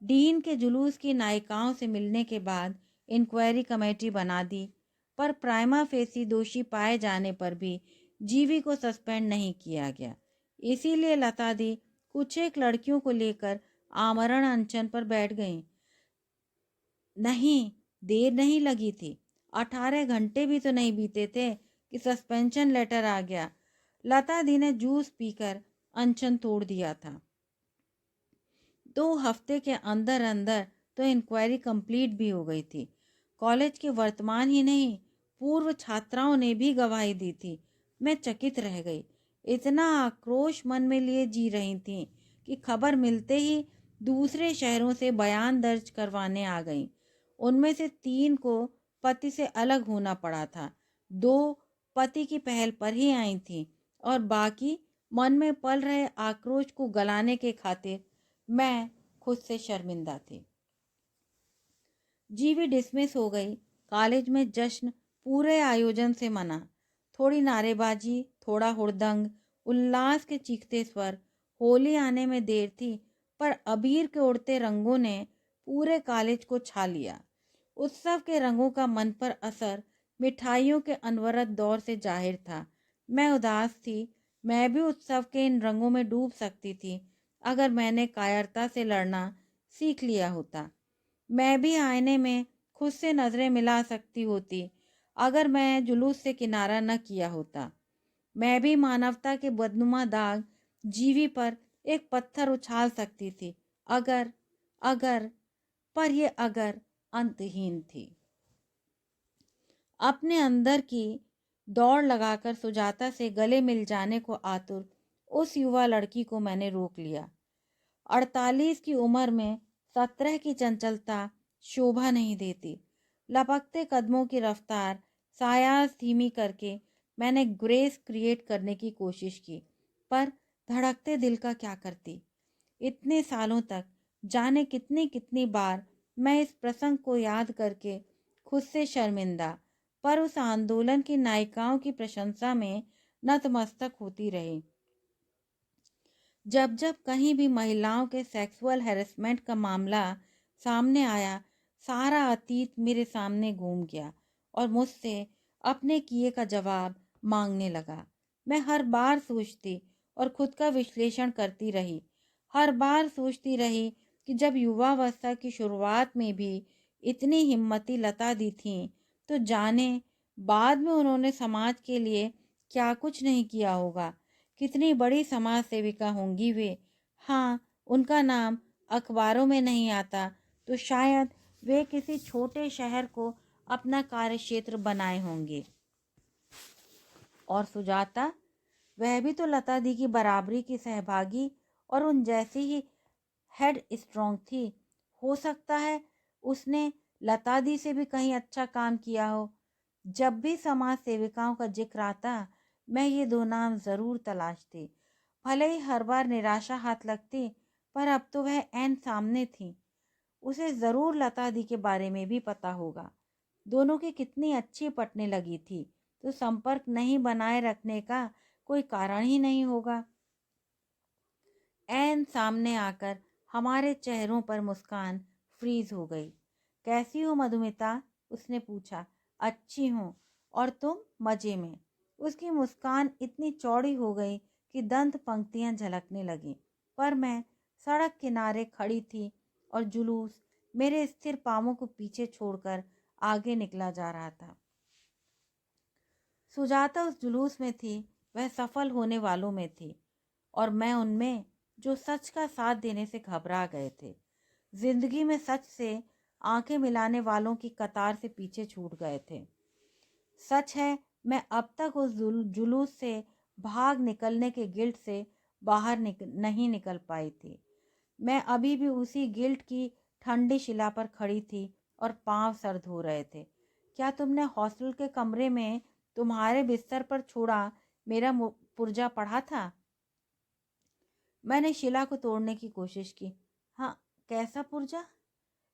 डीन के जुलूस की नायिकाओं से मिलने के बाद इंक्वायरी कमेटी बना दी, पर प्राइमा फेसी दोषी पाए जाने पर भी जीवी को सस्पेंड नहीं किया गया। इसीलिए लता दी कुछ एक लड़कियों को लेकर आमरण अनशन पर बैठ गईं। नहीं, देर नहीं लगी थी। 18 घंटे भी तो नहीं बीते थे कि सस्पेंशन लेटर आ गया। लता दी ने जूस पीकर अनशन तोड़ दिया था। 2 हफ्ते के अंदर अंदर तो इंक्वायरी कंप्लीट भी हो गई थी। कॉलेज के वर्तमान ही नहीं, पूर्व छात्राओं ने भी गवाही दी थी। मैं चकित रह गई। इतना आक्रोश मन में लिए जी रही थी कि खबर मिलते ही दूसरे शहरों से बयान दर्ज करवाने आ गईं। उनमें से 3 को पति से अलग होना पड़ा था, 2 पति की पहल पर ही आई थीं और बाकी मन में पल रहे आक्रोश को गलाने के खातिर मैं खुद से शर्मिंदा थी। जीवी डिसमिस हो गई। कॉलेज में जश्न पूरे आयोजन से मना। थोड़ी नारेबाजी, थोड़ा हुड़दंग, उल्लास के चीखते स्वर। होली आने में देर थी, पर अबीर के उड़ते रंगों ने पूरे कॉलेज को छा लिया। उत्सव के रंगों का मन पर असर मिठाइयों के अनवरत दौर से जाहिर था। मैं उदास थी। मैं भी उत्सव के इन रंगों में डूब सकती थी अगर मैंने कायरता से लड़ना सीख लिया होता। मैं भी आईने में खुद से नजरें मिला सकती होती अगर मैं जुलूस से किनारा न किया होता। मैं भी मानवता के बदनुमा दाग जीवी पर एक पत्थर उछाल सकती थी अगर अगर पर ये अगर अंतहीन थी। अपने अंदर की दौड़ लगाकर सुजाता से गले मिल जाने को आतुर उस युवा लड़की को मैंने रोक लिया। 48 की उम्र में 17 की चंचलता शोभा नहीं देती। लपकते कदमों की रफ्तार सायास धीमी करके मैंने ग्रेस क्रिएट करने की कोशिश की, पर धड़कते दिल का क्या करती। इतने सालों तक जाने कितनी कितनी बार मैं इस प्रसंग को याद करके खुद से शर्मिंदा, पर उस आंदोलन की नायिकाओं की प्रशंसा में नतमस्तक होती रही। जब जब कहीं भी महिलाओं के सेक्सुअल हैरेसमेंट का मामला सामने आया, सारा अतीत मेरे सामने घूम गया और मुझसे अपने किए का जवाब मांगने लगा। मैं हर बार सोचती और खुद का विश्लेषण करती रही। हर बार सोचती रही कि जब युवावस्था की शुरुआत में भी इतनी हिम्मती लता दी थी, तो जाने बाद में उन्होंने समाज के लिए क्या कुछ नहीं किया होगा। कितनी बड़ी समाज सेविका होंगी वे। हाँ, उनका नाम अखबारों में नहीं आता तो शायद वे किसी छोटे शहर को अपना कार्यक्षेत्र बनाए होंगे। और सुजाता, वह भी तो लता दी की बराबरी की सहभागी और उन जैसी ही हेड स्ट्रॉन्ग थी। हो सकता है उसने लता दी से भी कहीं अच्छा काम किया हो। जब भी समाज सेविकाओं का जिक्र आता, मैं ये 2 नाम जरूर तलाशती। भले ही हर बार निराशा हाथ लगती, पर अब तो वह ऐन सामने थी। उसे जरूर लता दी के बारे में भी पता होगा। दोनों की कितनी अच्छी पटने लगी थी, तो संपर्क नहीं बनाए रखने का कोई कारण ही नहीं होगा। ऐन सामने आकर हमारे चेहरों पर मुस्कान फ्रीज हो गई। कैसी हो मधुमिता? उसने पूछा। अच्छी हूँ, और तुम? मजे में। उसकी मुस्कान इतनी चौड़ी हो गई कि दंत पंक्तियां झलकने लगी, पर मैं सड़क किनारे खड़ी थी और जुलूस मेरे स्थिर पांवों को पीछे छोड़कर आगे निकला जा रहा था। सुजाता उस जुलूस में थी, वह सफल होने वालों में थी, और मैं उनमें जो सच का साथ देने से घबरा गए थे। जिंदगी में सच से आंखें मिलाने वालों की कतार से पीछे छूट गए थे। सच है, मैं अब तक उस जुलूस से भाग निकलने के गिल्ट से बाहर नहीं निकल पाई थी। मैं अभी भी उसी गिल्ट की ठंडी शिला पर खड़ी थी और पांव सर धो रहे थे। क्या तुमने हॉस्टल के कमरे में तुम्हारे बिस्तर पर छोड़ा मेरा पुर्जा पढ़ा था? मैंने शिला को तोड़ने की कोशिश की। हाँ, कैसा पुर्जा?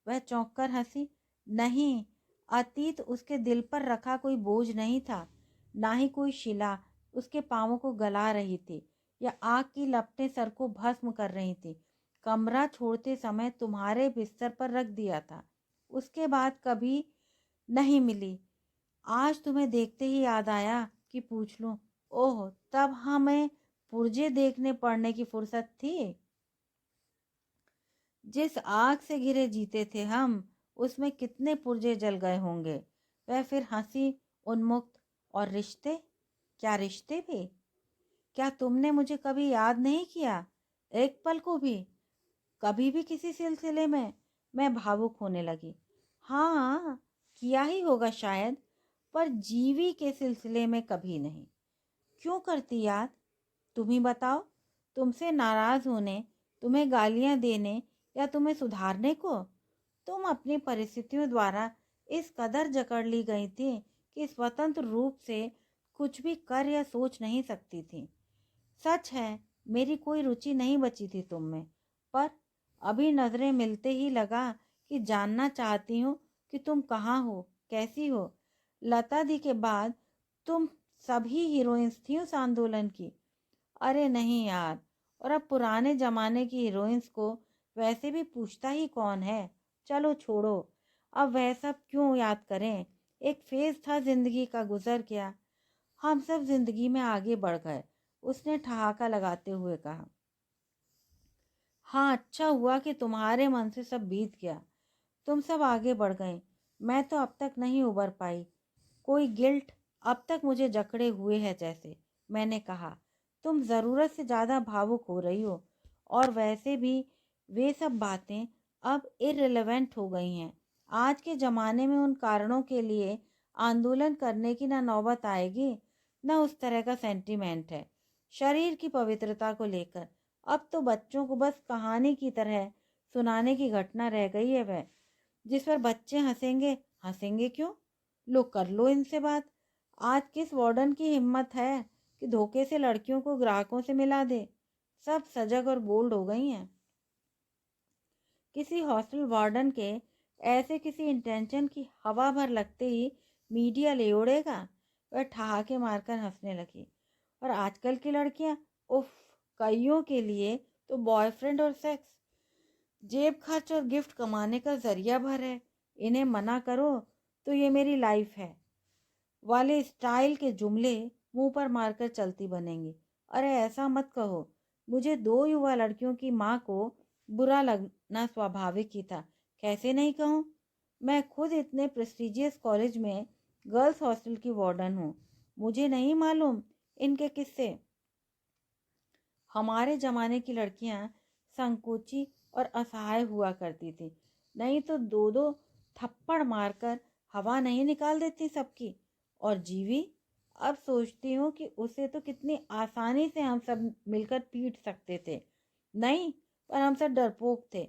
वह चौंक कर हंसी। नहीं, अतीत उसके दिल पर रखा कोई बोझ नहीं था, ना ही कोई शिला उसके पांवों को गला रही थी या आग की लपटें सर को भस्म कर रही थी। कमरा छोड़ते समय तुम्हारे बिस्तर पर रख दिया था, उसके बाद कभी नहीं मिली। आज तुम्हें देखते ही याद आया कि पूछ लूं। ओह, तब हमें पुर्जे देखने पड़ने की फुर्सत थी। जिस आग से घिरे जीते थे हम, उसमें कितने पुर्जे जल गए होंगे। वह फिर हंसी, उन्मुक्त। और रिश्ते? क्या रिश्ते भी? क्या तुमने मुझे कभी याद नहीं किया, एक पल को भी? कभी भी किसी सिलसिले में? मैं भावुक होने लगी। हाँ, किया ही होगा शायद, पर जीवी के सिलसिले में कभी नहीं। क्यों करती याद? तुम ही बताओ। तुमसे नाराज होने, तुम्हें गालियां देने या तुम्हें सुधारने को? तुम अपनी परिस्थितियों द्वारा इस कदर जकड़ ली गई थी कि स्वतंत्र रूप से कुछ भी कर या सोच नहीं सकती थी। सच है, मेरी कोई रुचि नहीं बची थी तुम में, पर अभी नजरें मिलते ही लगा कि जानना चाहती हूँ कि तुम कहाँ हो, कैसी हो। लता दी के बाद तुम सभी हीरोइंस थी उस आंदोलन की। अरे नहीं यार, और अब पुराने जमाने की हीरोइंस को वैसे भी पूछता ही कौन है। चलो छोड़ो, अब वह सब क्यों याद करें। एक फेज था जिंदगी का, गुजर गया। हम सब जिंदगी में आगे बढ़ गए, उसने ठहाका लगाते हुए कहा। हाँ, अच्छा हुआ कि तुम्हारे मन से सब बीत गया। तुम सब आगे बढ़ गए, मैं तो अब तक नहीं उबर पाई। कोई गिल्ट अब तक मुझे जकड़े हुए है जैसे। मैंने कहा, तुम ज़रूरत से ज़्यादा भावुक हो रही हो, और वैसे भी वे सब बातें अब इररिलेवेंट हो गई हैं। आज के ज़माने में उन कारणों के लिए आंदोलन करने की ना नौबत आएगी, ना उस तरह का सेंटिमेंट है शरीर की पवित्रता को लेकर। अब तो बच्चों को बस कहानी की तरह सुनाने की घटना रह गई है वह, जिस पर बच्चे हंसेंगे। हंसेंगे क्यों? लो कर लो इनसे बात। आज किस वार्डन की हिम्मत है कि धोखे से लड़कियों को ग्राहकों से मिला दे? सब सजग और बोल्ड हो गई हैं। किसी हॉस्टल वार्डन के ऐसे किसी इंटेंशन की हवा भर लगते ही मीडिया ले उड़ेगा। वह ठहाके मारकर हंसने लगी। और आजकल की लड़कियां, उफ, कईयों के लिए तो बॉयफ्रेंड और सेक्स जेब खर्च और गिफ्ट कमाने का जरिया भर है। इन्हें मना करो तो ये मेरी लाइफ है वाले स्टाइल के जुमले मुंह पर मारकर चलती बनेंगी। अरे ऐसा मत कहो। मुझे दो युवा लड़कियों की माँ को बुरा लगना स्वाभाविक ही था। कैसे नहीं कहूँ? मैं खुद इतने प्रेस्टिजियस कॉलेज में गर्ल्स हॉस्टल की वार्डन हूँ। मुझे नहीं मालूम इनके किस्से। हमारे जमाने की लड़कियां संकोची और असहाय हुआ करती थी, नहीं तो दो दो थप्पड़ मारकर हवा नहीं निकाल देती सबकी। और जीवी, अब सोचती हूँ कि उसे तो कितनी आसानी से हम सब मिलकर पीट सकते थे। नहीं, पर हम सब डरपोक थे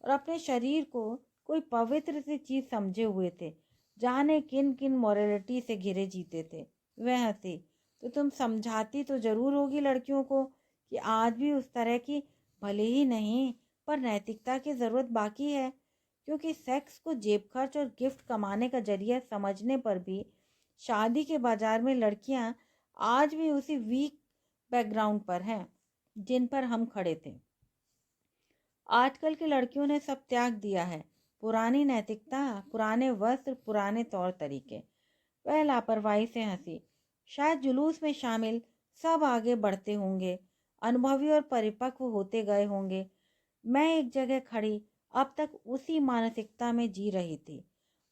और अपने शरीर को कोई पवित्र सी चीज समझे हुए थे। जाने किन किन मॉरलिटी से घिरे जीते थे। वह हंसी। तो तुम समझाती तो जरूर होगी लड़कियों को कि आज भी उस तरह की, भले ही नहीं, पर नैतिकता की जरूरत बाकी है। क्योंकि सेक्स को जेब खर्च और गिफ्ट कमाने का जरिया समझने पर भी शादी के बाजार में लड़कियां आज भी उसी वीक बैकग्राउंड पर हैं जिन पर हम खड़े थे। आजकल की लड़कियों ने सब त्याग दिया है। पुरानी नैतिकता, पुराने वस्त्र, पुराने तौर तरीके। वह लापरवाही से हंसी। शायद जुलूस में शामिल सब आगे बढ़ते होंगे, अनुभवी और परिपक्व होते गए होंगे। मैं एक जगह खड़ी अब तक उसी मानसिकता में जी रही थी।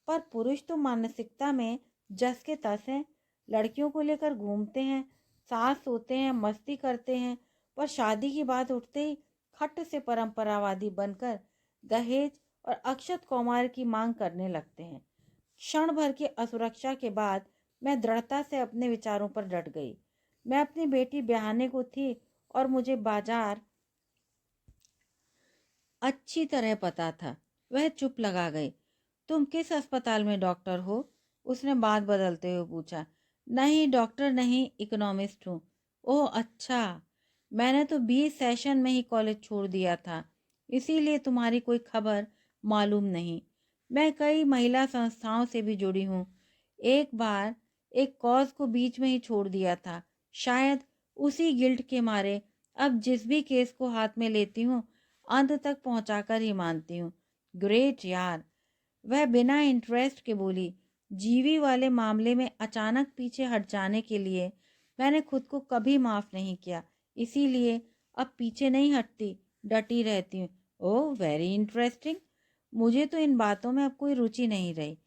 पर पुरुष तो मानसिकता में जस के तस हैं। लड़कियों को लेकर घूमते हैं, साथ सोते हैं, मस्ती करते हैं, पर शादी की बात उठते ही खट से परंपरावादी बनकर दहेज और अक्षत कौमार की मांग करने लगते हैं। क्षण भर की असुरक्षा के बाद मैं दृढ़ता से अपने विचारों पर डट गई। मैं अपनी बेटी ब्याहने को थी और मुझे बाजार अच्छी तरह पता था। वह चुप लगा गई। तुम किस अस्पताल में डॉक्टर हो? उसने बात बदलते हुए पूछा। नहीं डॉक्टर नहीं, इकोनॉमिस्ट हूँ। ओह अच्छा, मैंने तो 20 सेशन में ही कॉलेज छोड़ दिया था, इसीलिए तुम्हारी कोई खबर मालूम नहीं। मैं कई महिला संस्थाओं से भी जुड़ी हूँ। एक बार एक कॉज को बीच में ही छोड़ दिया था। शायद उसी गिल्ट के मारे अब जिस भी केस को हाथ में लेती हूँ अंत तक पहुंचाकर ही मानती हूँ। ग्रेट यार, वह बिना इंटरेस्ट के बोली। जीवी वाले मामले में अचानक पीछे हट जाने के लिए मैंने खुद को कभी माफ नहीं किया, इसीलिए अब पीछे नहीं हटती, डटी रहती हूँ। Oh very interesting. मुझे तो इन बातों में अब कोई रुचि नहीं रही।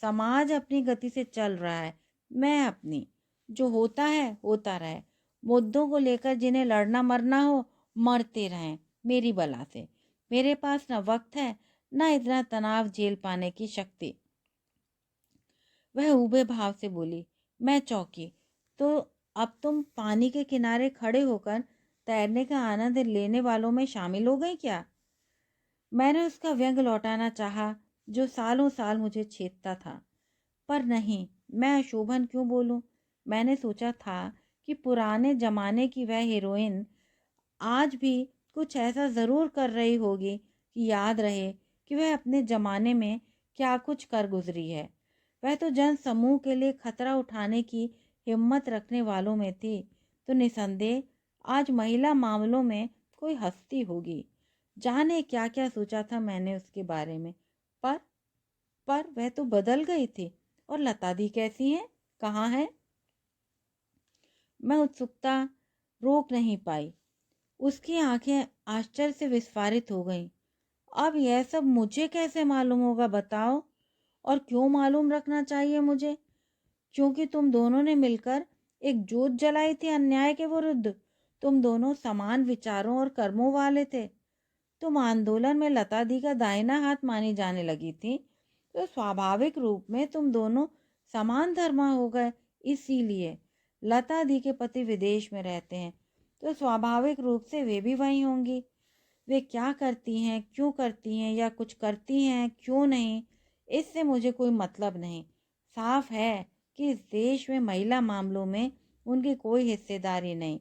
समाज अपनी गति से चल रहा है, मैं अपनी। जो होता है होता रहे। मुद्दों को लेकर जिन्हें लड़ना मरना हो, मरते रहें मेरी बला से। मेरे पास न वक्त है, न इतना तनाव झेल पाने की शक्ति। वह ऊबे भाव से बोली। मैं चौंकी। तो अब तुम पानी के किनारे खड़े होकर तैरने का आनंद लेने वालों में शामिल हो गई क्या? मैंने उसका व्यंग लौटाना चाहा जो सालों साल मुझे छेदता था, पर नहीं, मैं अशोभन क्यों बोलूं। मैंने सोचा था कि पुराने जमाने की वह हीरोइन आज भी कुछ ऐसा ज़रूर कर रही होगी कि याद रहे कि वह अपने ज़माने में क्या कुछ कर गुजरी है। वह तो जन समूह के लिए खतरा उठाने की हिम्मत रखने वालों में थी, तो निसंदेह आज महिला मामलों में कोई हस्ती होगी। जाने क्या क्या सोचा था मैंने उसके बारे में। पर पर वह तो बदल गई थी। और लता दी कैसी है, कहाँ है? मैं उत्सुकता रोक नहीं पाई। उसकी आंखें आश्चर्य से विस्फारित हो गईं। अब यह सब मुझे कैसे मालूम होगा, बताओ? और क्यों मालूम रखना चाहिए मुझे? क्योंकि तुम दोनों ने मिलकर एक जोत जलाई थी अन्याय के विरुद्ध। तुम दोनों समान विचारों और कर्मों वाले थे। तुम आंदोलन में लता दी का दाहिना हाथ मानी जाने लगी थी, तो स्वाभाविक रूप में तुम दोनों समान धर्मा हो गए। इसीलिए लता दी के पति विदेश में रहते हैं, तो स्वाभाविक रूप से वे भी वहीं होंगी। वे क्या करती हैं, क्यों करती हैं, या कुछ करती हैं क्यों नहीं, इससे मुझे कोई मतलब नहीं। साफ है कि इस देश में महिला मामलों में उनकी कोई हिस्सेदारी नहीं।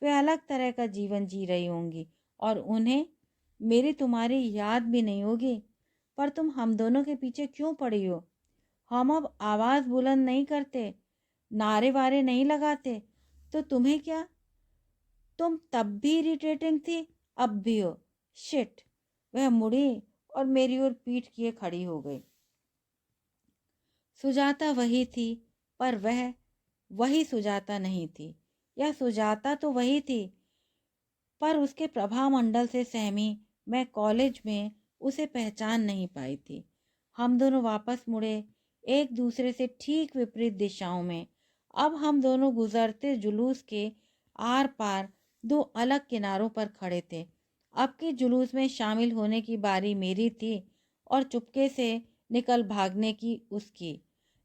वे अलग तरह का जीवन जी रही होंगी और उन्हें मेरी तुम्हारी याद भी नहीं होगी। पर तुम हम दोनों के पीछे क्यों पड़ी हो? हम अब आवाज बुलंद नहीं करते, नारे वारे नहीं लगाते, तो तुम्हें क्या? तुम तब भी इरिटेटिंग थी, अब भी हो। शिट। वह मुड़ी और मेरी ओर पीठ किए खड़ी हो गई। सुजाता वही थी, पर वह वही सुजाता नहीं थी। या सुजाता तो वही थी, पर उसके प्रभामंडल से सहमी मैं कॉलेज में उसे पहचान नहीं पाई थी। हम दोनों वापस मुड़े, एक दूसरे से ठीक विपरीत दिशाओं में। अब हम दोनों गुजरते जुलूस के आर पार दो अलग किनारों पर खड़े थे। अब के जुलूस में शामिल होने की बारी मेरी थी और चुपके से निकल भागने की उसकी।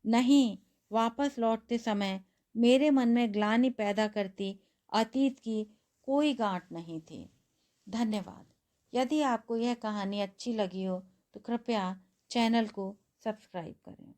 नहीं, वापस लौटते समय मेरे मन में ग्लानि पैदा करती अतीत की कोई गांठ नहीं थी। धन्यवाद। यदि आपको यह कहानी अच्छी लगी हो तो कृपया चैनल को सब्सक्राइब करें।